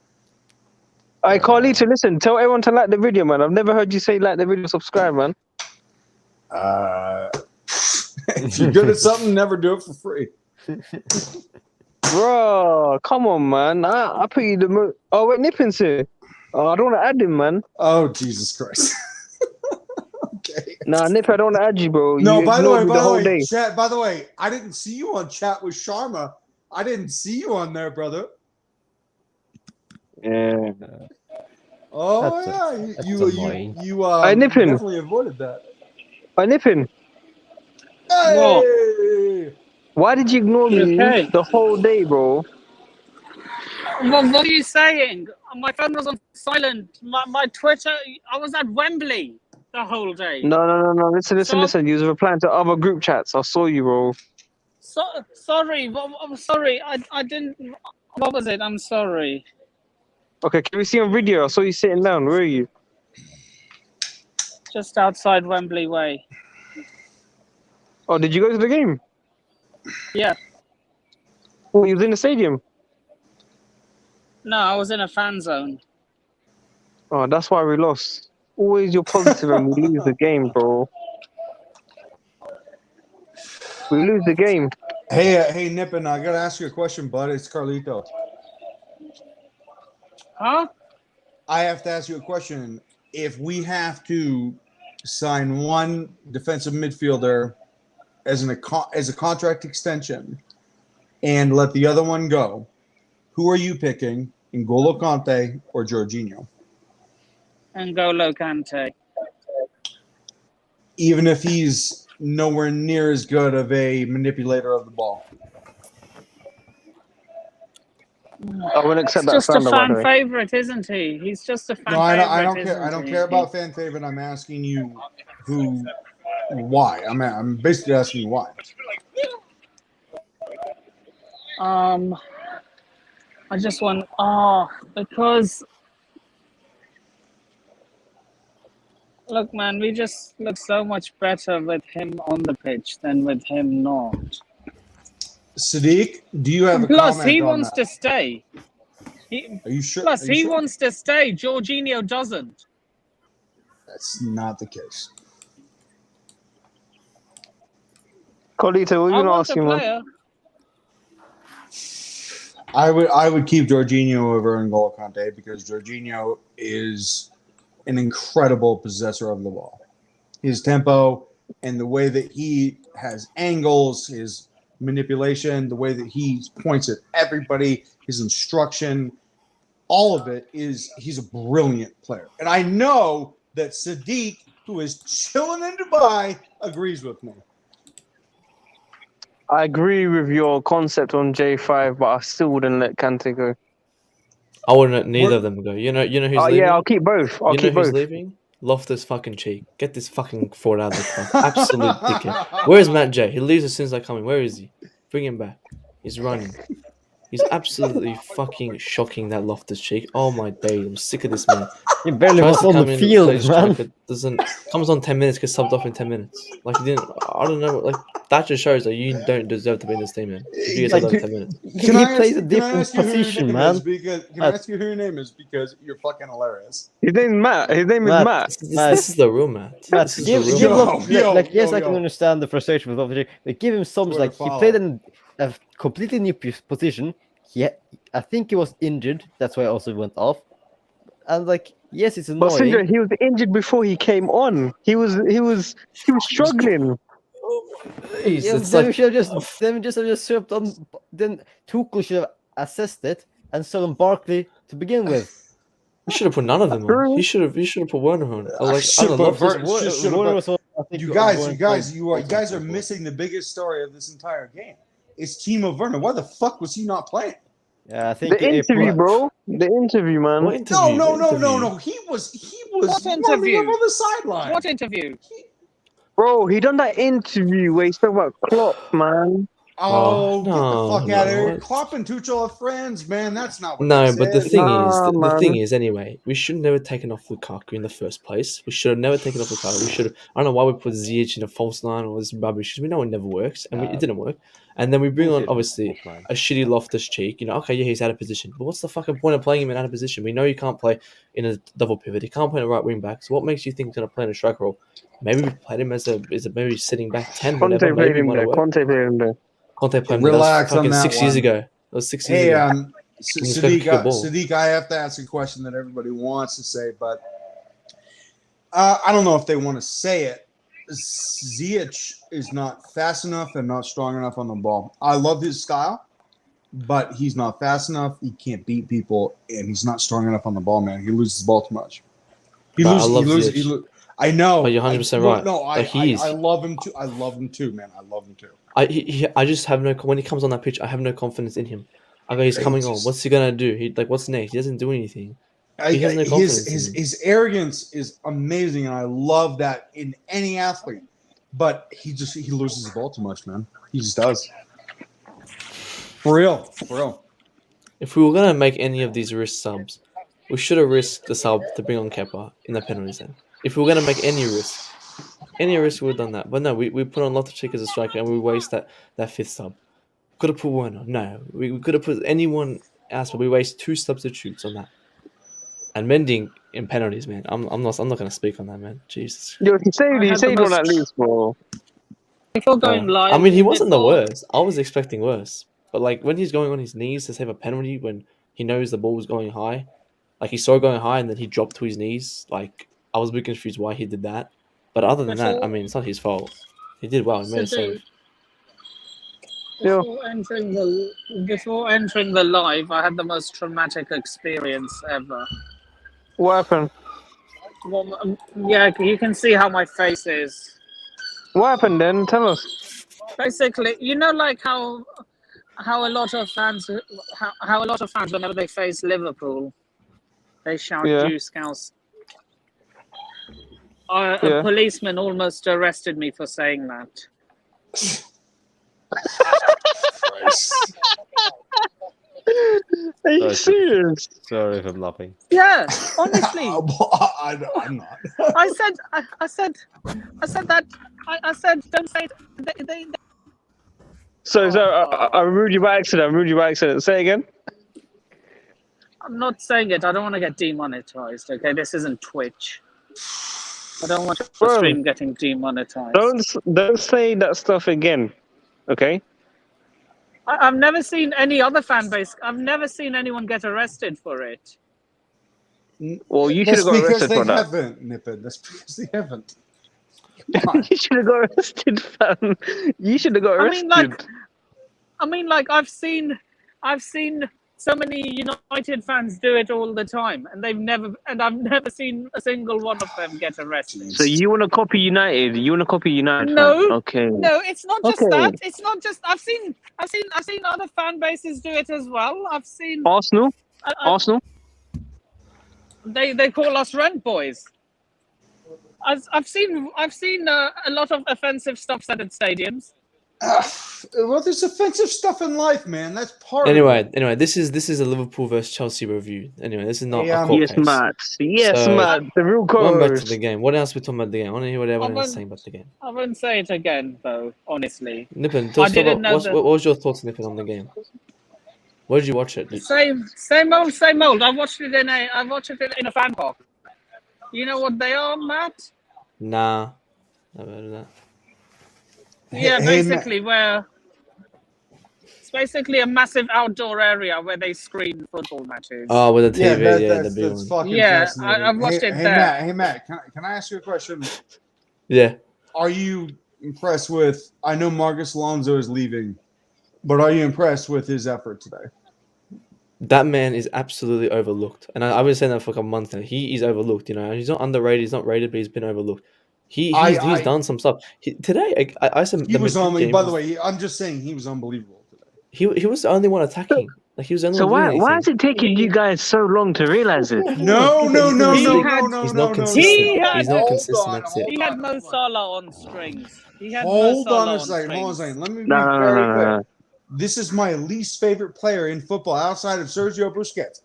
I can't need to listen. Tell everyone to like the video, man. I've never heard you say like the video, subscribe, man. If you're good at something, never do it for free. Bro, come on, man. I put you the Oh, wait, Nippin's here. Oh, I don't want to add him, man. Oh, Jesus Christ. Okay. Nah, Nip, I don't want to add you, bro. No, by the way, chat. By the way, I didn't see you on chat with Sharma. I didn't see you on there, brother. Yeah. Oh, you I nip him. Definitely avoided that. I nip him. Hey! Why did you ignore me the whole day, bro? What are you saying? My phone was on silent. My Twitter, I was at Wembley. the whole day. No. Listen. You was replying to other group chats. I saw you, bro. Sorry. I'm sorry. I didn't. What was it? I'm sorry. Okay, can we see on video? I saw you sitting down. Where are you? Just outside Wembley Way. Oh, did you go to the game? Yeah. Oh, you was in the stadium? No, I was in a fan zone. Oh, that's why we lost. Always you're positive and we lose the game, bro. We lose the game. Hey, Nippin, I gotta ask you a question, bud. It's Carlito. Huh? I have to ask you a question. If we have to sign one defensive midfielder as a contract extension and let the other one go, who are you picking, N'Golo Kante or Jorginho? N'Golo Kante. Even if he's nowhere near as good of a manipulator of the ball. I wouldn't accept that. He's just a slander, by the fan way. favorite, isn't he? He's just a fan No, favorite. I don't care. isn't I don't he? care about fan favorite. I'm asking you why. I'm basically asking you why. I just want because look, man, we just look so much better with him on the pitch than with him not. Sadiq, do you have a Plus, comment he on wants that? to stay. Are you sure? Plus, Are you he sure? wants to stay. Jorginho doesn't. That's not the case. Carlito, what are I you gonna want ask a him, man? player. I would keep Jorginho over N'Golo Kante because Jorginho is an incredible possessor of the ball. His tempo and the way that he has angles, his manipulation, the way that he points at everybody, his instruction, all of it is he's a brilliant player. And I know that Sadiq, who is chilling in Dubai, agrees with me. I agree with your concept on J5, but I still wouldn't let Kante go. I wouldn't let neither of them go. You know who's leaving? Yeah, I'll keep both. I'll you know keep who's both. leaving? Loftus fucking cheek. Get this fucking forward out of the club. Absolute dickhead. Where is Matt J? He leaves as soon as I come in. Where is he? Bring him back. He's running. He's absolutely fucking shocking, that Loftus cheek. Oh my days, I'm sick of this man. He barely Tries was to on come the in, field, plays man. striker, comes on 10 minutes, gets subbed off in 10 minutes. Like, he didn't. I don't know. Like, that just shows that you don't deserve to be in this team, man. If you get subbed off in 10 minutes. He plays a different position, man. Can I ask you who your name is? Because you're fucking hilarious. His name's Matt. His name is Matt. This is the real Matt. Matt, This is give the real Loftus, Matt. yes, I can understand the frustration with Loftus, but give him some. Twitter Like, he follow. played in a completely new position. I think he was injured. That's why I also went off. And like, yes, it's But annoying. Sindra, he was injured before he came on. He was struggling. Yeah, It's then we like, should have just served on. Then Tuchel should have assessed it and sold on Barkley to begin with. you should have put none of them on. You should have put Werner on. Or like, I don't know, Loftus. You guys are missing the biggest story of this entire game. It's Timo Werner. Why the fuck was he not playing? Yeah, I think The interview, bro. The interview, man. What interview? No. He was What warming interview? up on the sideline. What interview? Bro, he done that interview where he's talking about Klopp, man. Oh, get the no, fuck out of here. no. Klopp and Tuchel are friends, man. That's not what No, they but the said. thing is, anyway, we should have never taken off Lukaku in the first place. We should have never taken off Lukaku. We should have. I don't know why we put Ziyech in a false line or this rubbish. We know it never works, and it didn't work. And then we bring on obviously a shitty Loftus cheek. Okay, yeah, he's out of position, but what's the fucking point of playing him in out of position? We know you can't play in a double pivot. He can't play in a right wing back. So what makes you think he's gonna play in a striker role? Maybe we played him as maybe sitting back 10. Conte Whatever. played Maybe him there. Conte played him there. Conte played him. Relax That was on that 6 years one. ago. That was 6 years Hey, ago. Sadiq, I have to ask a question that everybody wants to say, but I don't know if they want to say it. Ziyech is not fast enough and not strong enough on the ball. I love his style, but he's not fast enough. He can't beat people, and he's not strong enough on the ball, man. He loses the ball too much. I know. But you're 100% right. No, he is. I love him too. I love him too, man. I love him too. I just have no. When he comes on that pitch, I have no confidence in him. I go, he's coming on. What's he gonna do? What's next? He doesn't do anything. He has no confidence in him. His arrogance is amazing, and I love that in any athlete. But he loses the ball too much, man. He just does. For real. If we were gonna make any of these risk subs, we should have risked the sub to bring on Kepa in the penalties then. If we were gonna make any risk, we would have done that. But no, we put on Loftus-Cheek as a striker, and we waste that fifth sub. Could have put Werner. No, we could have put anyone else, but we waste 2 substitutes on that. And Mending in penalties, man. I'm not gonna speak on that, man. Jesus. Yo, he saved on that least, bro. Before going live, I mean, he wasn't the worst. I was expecting worse. But like when he's going on his knees to save a penalty when he knows the ball was going high, like he saw it going high and then he dropped to his knees. Like I was a bit confused why he did that. But other than that, I mean, it's not his fault. He did well. He made a save. Before entering the live, I had the most traumatic experience ever. What happened? Well, yeah, you can see how my face is. What happened then? Tell us. Basically, you know, like how a lot of fans whenever they face Liverpool, they shout "Juice Cows." A policeman almost arrested me for saying that. Are you serious? Sorry if I'm laughing. Yeah, honestly. I'm not. I said don't say it. They So I removed you by accident. Say again. I'm not saying it. I don't want to get demonetized. Okay, this isn't Twitch. I don't want the stream getting demonetized. Don't say that stuff again. Okay. I've never seen any other fan base. I've never seen anyone get arrested for it. Well, you should have got arrested for that. That's because they haven't. You should have got arrested, fam. You should have got arrested. I mean, I've seen so many United fans do it all the time, and I've never seen a single one of them get arrested. So you want to copy United? No. Okay. No, it's not just that. It's not just. I've seen other fan bases do it as well. I've seen Arsenal. Arsenal. They call us rent boys. I've seen a lot of offensive stuff said at stadiums. Well, there's offensive stuff in life, man. That's part Anyway, of it. this is a Liverpool versus Chelsea review. Anyway, this is not a court yes, case. Matt. Yes, So, Matt. The real Going back code. to the game. What else we talking about the game? I want to hear what everyone is saying about the game. I wouldn't say it again, though. Honestly, Nippon, what was your thoughts, Nippon, on the game? Where did you watch it? Same old. I watched it in a fan box. You know what they are, Matt? Nah, never heard of that. Yeah, basically it's basically a massive outdoor area where they screen football matches. Oh, with the TV, that's big one. Fucking fascinating. I've watched it there. Hey, Matt, can I ask you a question? Yeah. Are you impressed with? I know Marcus Alonso is leaving, but are you impressed with his effort today? That man is absolutely overlooked, and I've been saying that for like a month now. He is overlooked. He's not underrated, he's not rated, but he's been overlooked. He's done some stuff. Today, I said he was only. By the way, I'm just saying he was unbelievable today. He was the only one attacking. Like he was the only So one. why is it taking you guys so long to realize it? No. He's not consistent. He's not consistent. That's it. He had Mo Salah on strings. Hold on a second. Let me be very clear. This is my least favorite player in football outside of Sergio Busquets.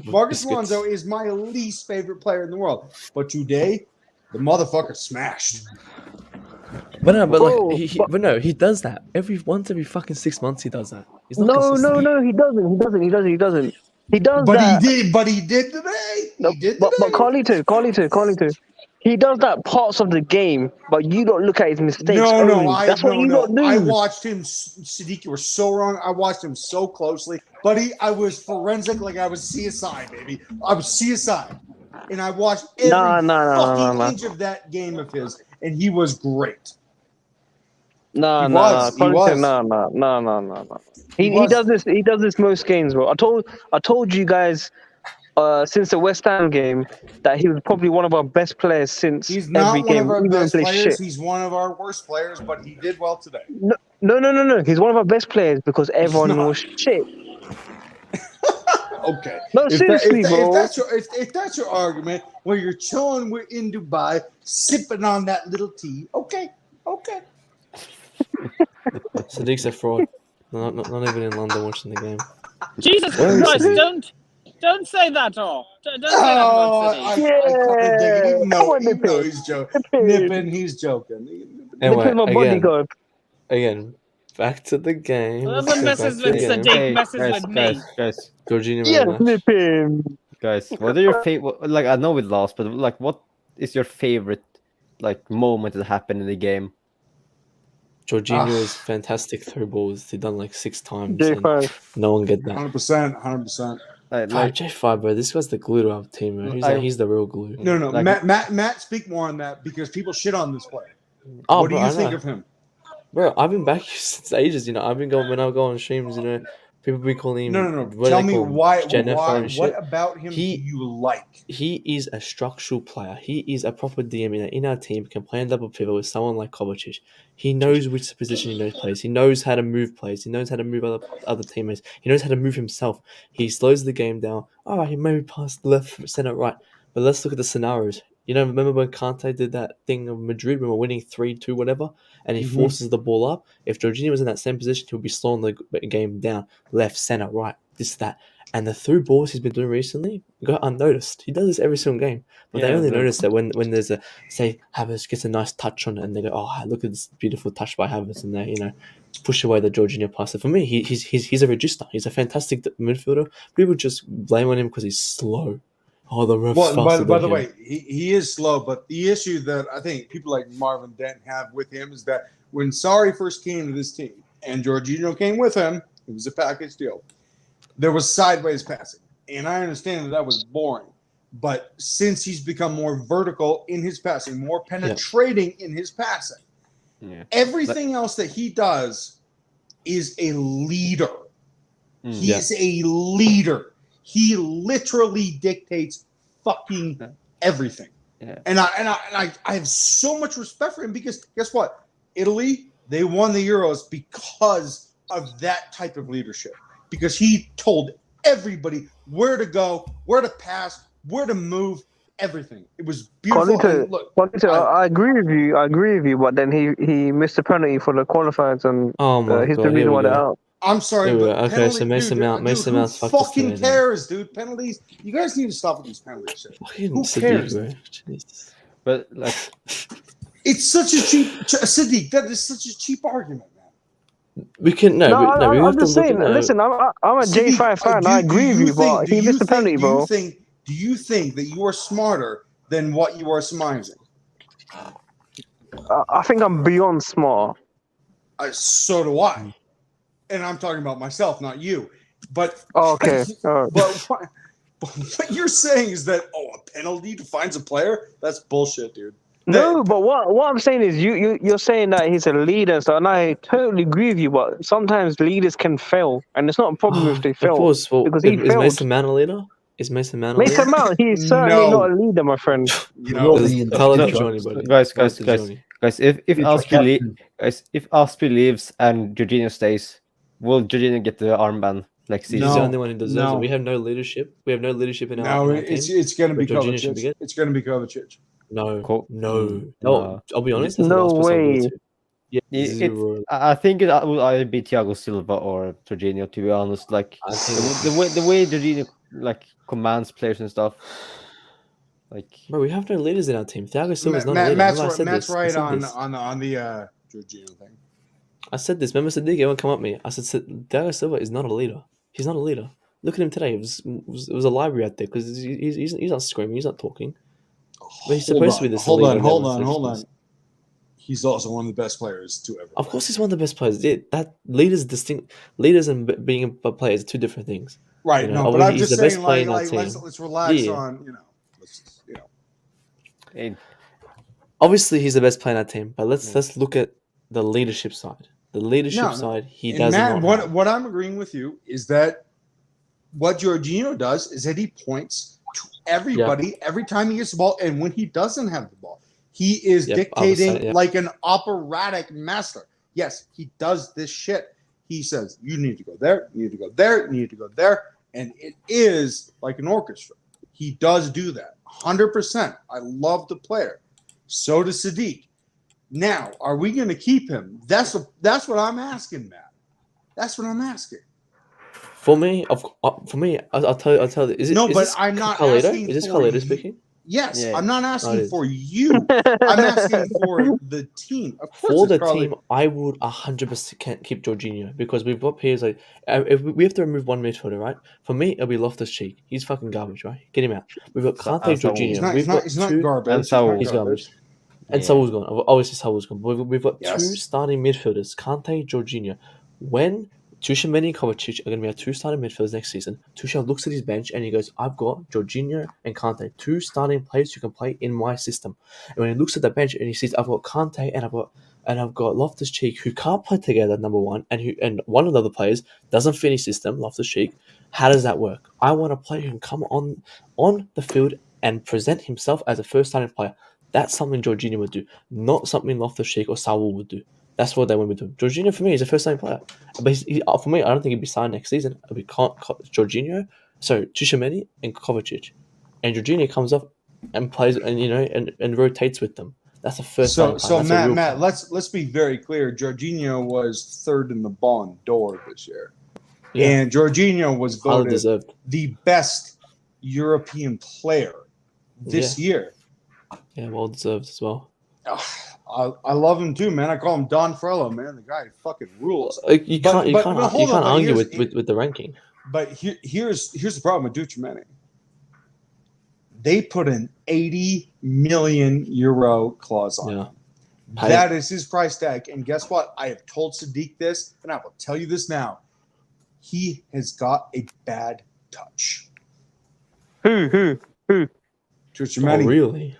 Marcus Alonso is my least favorite player in the world. But today, the motherfucker smashed. But he does that every fucking 6 months. He does that. He's not consistent. No, he doesn't. He does but that. He did today. But Carlito. He does that parts of the game, but you don't look at his mistakes. That's what you don't do. I watched him, Siddiq, you were so wrong. I watched him so closely. Buddy, I was forensic like I was CSI, baby. I was CSI. And I watched every fucking inch of that game of his, and he was great. No. He does this. He does this most games, bro. I told you guys since the West Ham game that he was probably one of our best players since He's not every one game. of our best players. Shit. He's one of our worst players, but he did well today. No. He's one of our best players because everyone was shit. Okay. No, seriously, bro. If that's your argument, where you're chilling, we're in Dubai, sipping on that little tea. Okay. Sadiq's a fraud. Not even in London watching the game. Jesus Where is Christ! Sadiq? Don't say that, or don't say that about Sadiq. I kind of dig it, even though Nippin. he's joking. Nippin, he's joking. Anyway, my bodyguard. again, back to the game. Whoever messes with Sadiq messes with me. Guys, Jorginho Yes, match. Nippin. guys, what are your favorite? Like, I know we lost, but like, what is your favorite like moment that happened in the game? Jorginho's fantastic through balls. He done like 6 times. J5. And no one get that. 100%. Like, J5, bro. This guy's the glue to our team, man. He's the real glue. No. Like- Matt, speak more on that because people shit on this player. Oh, What do bro, you I think know. of him? Bro, I've been back since ages, you know. I've been going when I go on streams, you know. People be calling him. No. what do Tell they me call him? why. Jennifer and shit. What about him do you like? He is a structural player. He is a proper DM in our team. Can play in double pivot with someone like Kovacic. He knows which position he knows plays. He knows how to move plays. He knows how to move other teammates. He knows how to move himself. He slows the game down. All right, he maybe passed left, center, right. But let's look at the scenarios. You know, remember when Kante did that thing of Madrid when we're winning 3-2, whatever, and he forces the ball up? If Jorginho was in that same position, he would be slowing the game down. Left, center, right, this, that. And the through balls he's been doing recently go unnoticed. He does this every single game. But they only notice that when there's a, say, Havertz gets a nice touch on it and they go, oh, look at this beautiful touch by Havertz, and they, you know, push away the Jorginho pass. So for me, he's a register. He's a fantastic midfielder. People just blame on him because he's slow. Oh, the ref's faster by than the him. way, he is slow, but the issue that I think people like Marvin Dent have with him is that when Sarri first came to this team and Jorginho came with him, it was a package deal. There was sideways passing, and I understand that was boring. But since he's become more vertical in his passing, more penetrating in his passing, everything else that he does is a leader. He's a leader. He literally dictates fucking everything. Yeah. And I have so much respect for him because guess what? Italy, they won the Euros because of that type of leadership. Because he told everybody where to go, where to pass, where to move, everything. It was beautiful. I agree with you. But then he missed a penalty for the qualifiers, and he's the reason why they're out. I'm sorry, but okay, penalty, so Mason Mount's who fucked us fucking today, cares, dude? Penalties. You guys need to stop with these penalty shit. Who cares? But like, it's such a cheap Sadiq. That is such a cheap argument, man. We can we I'm have just to look saying. at Listen, I'm a J5 fan. I agree with you, but he missed the penalty, bro. Do you think that you are smarter than what you are surmising? I think I'm beyond smart. So do I. And I'm talking about myself, not you. But okay. But what you're saying is that a penalty defines a player? That's bullshit, dude. No, but what I'm saying is you're saying that he's a leader, and I totally agree with you. But sometimes leaders can fail, and it's not a problem if they fail. Of course, well, because he is failed. Mason Mount a leader? Is Mason Mount a leader? Mason Mount, he's certainly not a leader, my friend. Guys, if Aspi leaves and Jorginho stays, will Jorginho get the armband next season? He's the only one who deserves it. We have no leadership. We have no leadership in our team. It's going to be Kovacic. It's going to be Kovacic. No. I'll be honest. No way. I think it will either be Thiago Silva or Jorginho. To be honest, like the way Jorginho like commands players and stuff. Like, bro, we have no leaders in our team. Thiago Silva's not a leader. Matt's right on the Jorginho thing. I said this. Remember Sadiq? Everyone come up to me. I said Thiago Silva is not a leader. He's not a leader. Look at him today. It was a library out there because he's not screaming. He's not talking. But he's supposed to be this. Hold on. He's also one of the best players to ever. Of course, he's one of the best players. That leaders and being a player is two different things. Right. You know? No, but I'm just saying, like let's relax on, Obviously, he's the best player in our team, but let's look at the leadership side. The leadership side, he does not. What I'm agreeing with you is that what Jorginho does is that he points to everybody every time he gets the ball, and when he doesn't have the ball, he is dictating like an operatic master. Yes, he does this shit. He says, you need to go there, you need to go there, you need to go there. And it is like an orchestra. He does do that 100%. I love the player. So does Sadiq. Now, are we going to keep him? That's what I'm asking, Matt. That's what I'm asking. For me, I'll tell you. Is it? No, is but this I'm not Carlito? asking Is this for Carlito you. speaking? Yes, Yeah. I'm not Oh, it asking is. for you. I'm asking for the team. Of course, For the it's Carly. team, I would 100% keep Jorginho because we've got players like if we have to remove one midfielder, right? For me, it'll be Loftus-Cheek. He's fucking garbage, right? Get him out. We've got Kante, Saul. Jorginho. He's not garbage. and Saul. He's He's not garbage. garbage. And Yeah. Saul's gone. Obviously, Saul's gone. But we've got Yes. two starting midfielders, Kante, Jorginho. When Tchouaméni and Kovacic are going to be our two starting midfielders next season, Tuchel looks at his bench and he goes, I've got Jorginho and Kante, two starting players who can play in my system. And when he looks at the bench and he sees, I've got Kante and I've got Loftus-Cheek who can't play together, number one, and one of the other players doesn't fit his system, Loftus-Cheek. How does that work? I want a player who can come on the field and present himself as a first starting player. That's something Jorginho would do, not something Loftus-Cheek or Saul would do. That's what they want to do. Jorginho, for me, is a first-time player. But for me, I don't think he'd be signed next season. It'll be Jorginho, Tchouaméni, and Kovacic. And Jorginho comes up and plays and rotates with them. That's the first time. So Matt, let's be very clear. Jorginho was third in the Ballon d'Or this year. Yeah. And Jorginho was voted deserved. the best European player this year. Yeah, well deserved as well. I love him too, man. I call him Don Frello, man. The guy fucking rules. You can't argue with the ranking. But here's the problem with Tchouaméni. They put an 80 million euro clause on him. That is his price tag. And guess what? I have told Sadiq this, and I will tell you this now. He has got a bad touch. Who? Tchouaméni. Oh, really?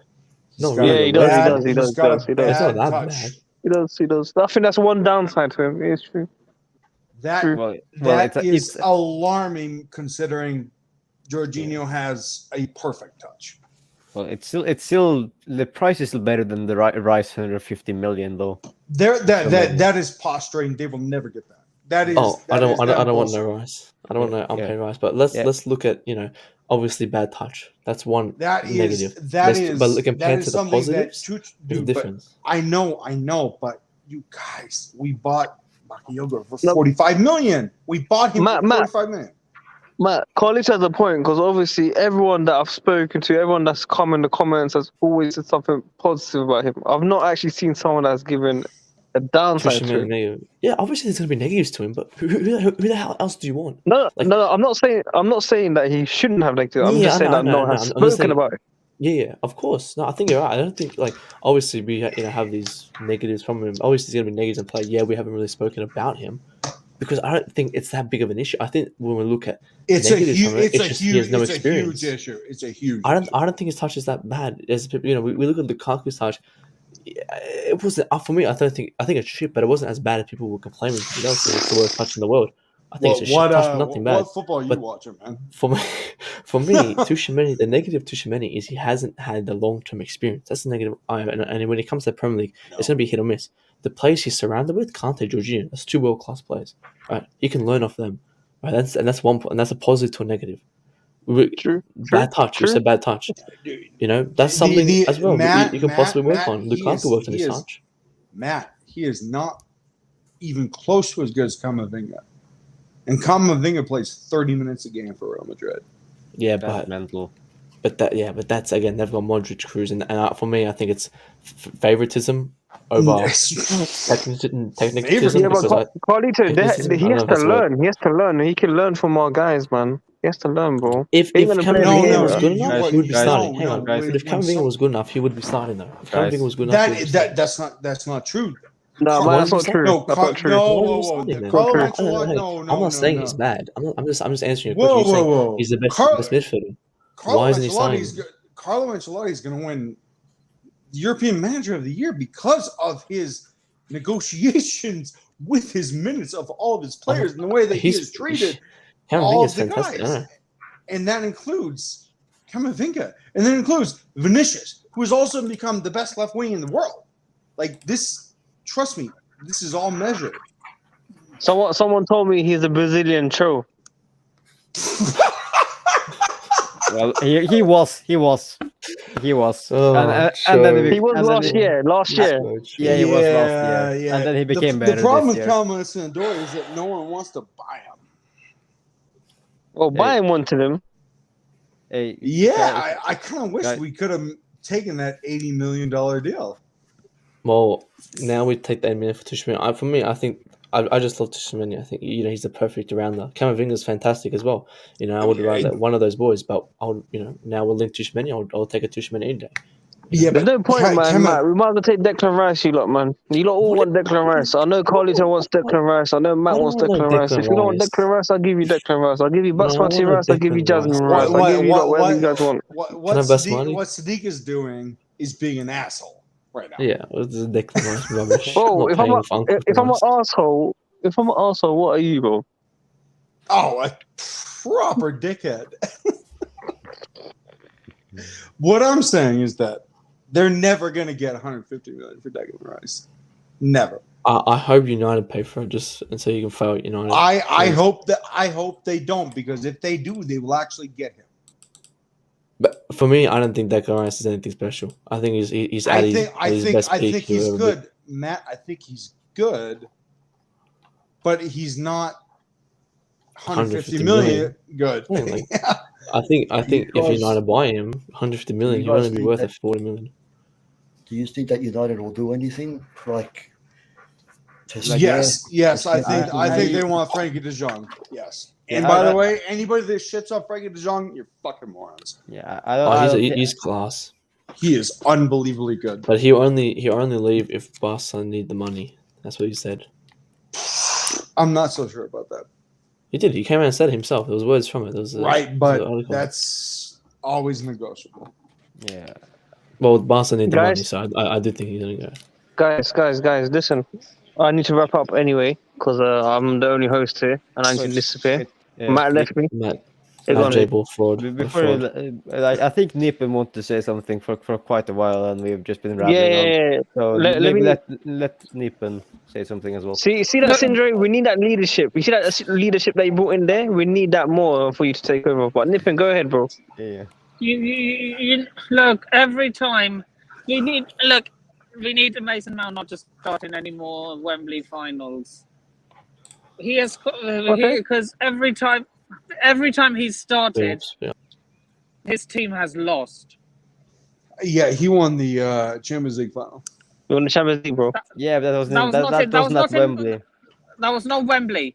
No, Yeah, he does. He does. It's not that bad. He does. I think that's one downside to him. It's true. That is alarming considering Jorginho has a perfect touch. Well, it's still the price is still better than the Rice 150 million though. That is posturing. They will never get that. That is. I don't want no Rice. I don't want no unpaid Rice. But let's look at obviously bad touch. That's one negative. But compared to the positives, there's a difference. I know, but you guys, we bought Bakayoko for 45 million. We bought him for 45 million. Matt, Carlos has a point because obviously everyone that I've spoken to, everyone that's come in the comments has always said something positive about him. I've not actually seen someone that's given a downside to him. Yeah, obviously there's going to be negatives to him, but who the hell else do you want? No, I'm not saying that he shouldn't have negatives. I'm just saying that no one has spoken about it. Yeah, of course. No, I think you're right. I don't think obviously we have these negatives from him. Obviously, there's going to be negatives in play. Yeah, we haven't really spoken about him because I don't think it's that big of an issue. I think when we look at he has no experience. Huge issue. It's a huge. I don't think his touch is that bad. As we look at Lukaku's touch. It wasn't for me. I think it's shit, but it wasn't as bad as people were complaining. It's the worst touch in the world. I think it's a shit touch, nothing bad. What football are you watching, man? For me, Tchouaméni, the negative to Tchouaméni is he hasn't had the long-term experience. That's the negative. And when it comes to the Premier League, it's going to be hit or miss. The players he's surrounded with, Kante, Jorginho, that's two world-class players. Right, he can learn off them. Right, that's a positive to a negative. Bad touch. You said bad touch. That's something as well. You can possibly work on. Lukaku worked on his touch. Matt, he is not even close to as good as Camavinga. And Camavinga plays 30 minutes a game for Real Madrid. Yeah, that's mental. But that's again, they've got Modric, Kroos, and for me, I think it's favoritism over technicism. Yeah, but Carlito, he has to learn. He has to learn. He can learn from our guys, man. He has to learn, bro. If Camavinga was good enough, he would be starting. Hang on, guys. If Camavinga was good enough, he would be starting though. If Camavinga was good enough, that's not true. No, that's not true. That's not true. I'm not saying he's bad. I'm just answering your question. You're saying he's the best midfielder. Why isn't he starting? Carlo Ancelotti is going to win European Manager of the Year because of his negotiations with his minutes of all of his players and the way that he's treated all of the guys. And that includes Camavinga. And that includes Vinicius, who has also become the best left wing in the world. Like this, trust me, this is all measured. Someone told me he's a Brazilian Cho. Well, he was. Oh, And then He was last year. Yeah, he was last year. Yeah. And then he became the better problem this with year. Calvin Sandor is that no one wants to buy him. Well, Bayern wanted him. Hey, Yeah, I kind of wish guys- we could have taken that $80 million deal. Well, now we take that minute for Tuchman. For me, I think I just love Tuchman. I think he's the perfect rounder. Camavinga's fantastic as well. I would rather one of those boys, but now we'll link Tuchman. I'll take a Tuchman any day. Yeah, There's no point, man. Matt, we might as well take Declan Rice, you lot, man. You lot all want Declan Rice. I know Carlito wants Declan Rice. I know Matt wants Declan Rice. If you don't want Declan Rice, I'll give you Declan Rice. I'll give you Basmati Rice. I'll give you Jasmine Rice. I'll give you whatever you guys want. What Sadiq is doing is being an asshole right now. Yeah, this is Declan Rice rubbish. Bro, if I'm an asshole, what are you, bro? Oh, a proper dickhead. What I'm saying is that they're never going to get 150 million for Declan Rice. Never. I hope United pay for it just so you can fail at United. I hope they don't, because if they do, they will actually get him. But for me, I don't think Declan Rice is anything special. I think he's at his best peak. I think he's good, Matt. I think he's good, but he's not 150 million good. Yeah, I think if United buy him 150 million, he'll only be worth 40 million. Do you think that United will do anything Yes. I think they want Frankie De Jong. Yes. And by the way, anybody that shits on Frankie De Jong, you're fucking morons. Yeah, he's class. He is unbelievably good. But he'll only leave if Barca need the money. That's what he said. I'm not so sure about that. He did. He came out and said it himself. There was words from it. But that's always negotiable. Yeah. Well, Barca need the money, so I do think he's gonna go. Guys, listen. I need to wrap up anyway because I'm the only host here and I need to disappear. Matt left me. Matt J-Ball fraud. Before I think Nippen wanted to say something for quite a while, and we've just been rambling on. So let Nippen say something as well. See that syndrome? We need that leadership. You see that leadership that you brought in there? We need that more for you to take over. But Nippen, go ahead, bro. Yeah. You look, every time we need Mason Mount not just starting any more Wembley finals. He has because every time he's started, his team has lost. Yeah, he won the Champions League final. You won the Champions League, bro. Yeah, but that was not Wembley. That was not Wembley.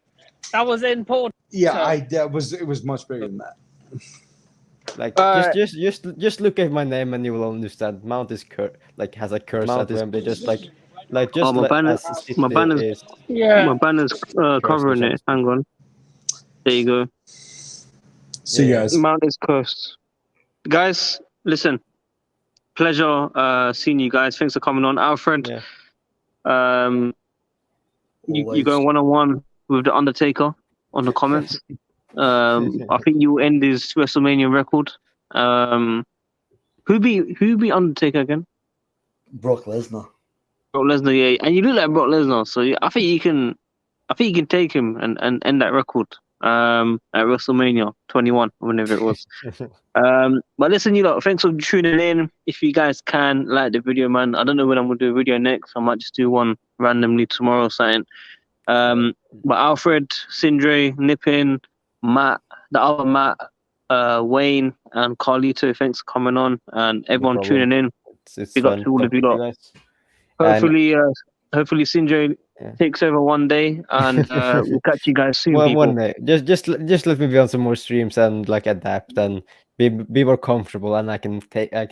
That was in Porto. Yeah, it was much bigger than that. Like just look at my name and you will understand. Mount is has a curse at Wembley, my banner's covering it. Hang on. There you go. See you guys. Mount is cursed. Guys, listen. Pleasure seeing you guys. Thanks for coming on, Alfred. Yeah. You go 1-on-1 with the Undertaker on the comments. I think you end his WrestleMania record. Who beat Undertaker again? Brock Lesnar. Brock Lesnar, yeah, and you look like Brock Lesnar, so I think you can take him and end that record. At WrestleMania 21, whenever it was. But listen, you lot, thanks for tuning in. If you guys can like the video, man. I don't know when I'm gonna do a video next. I might just do one randomly tomorrow or something. But Alfred, Sindre, Nippin, Matt, the other Matt, Wayne, and Carlito, thanks for coming on, and everyone tuning in. It's big up to all of you lot. Hopefully Sindre takes over one day, and we'll catch you guys soon. One day. Just let me be on some more streams and adapt and be more comfortable, and I can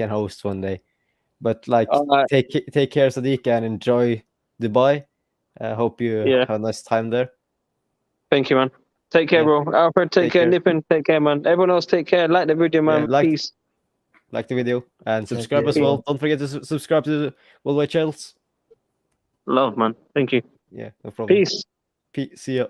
host one day. But take care, Sadiq, and enjoy Dubai. I hope you have a nice time there. Thank you, man. Take care, bro. Alfred, take care. Nippin, take care, man. Everyone else, take care. Like the video, man. Peace. Like the video and subscribe as well. Don't forget to subscribe to the WorldWideChels. Love, man. Thank you. Yeah, no problem. Peace. See ya.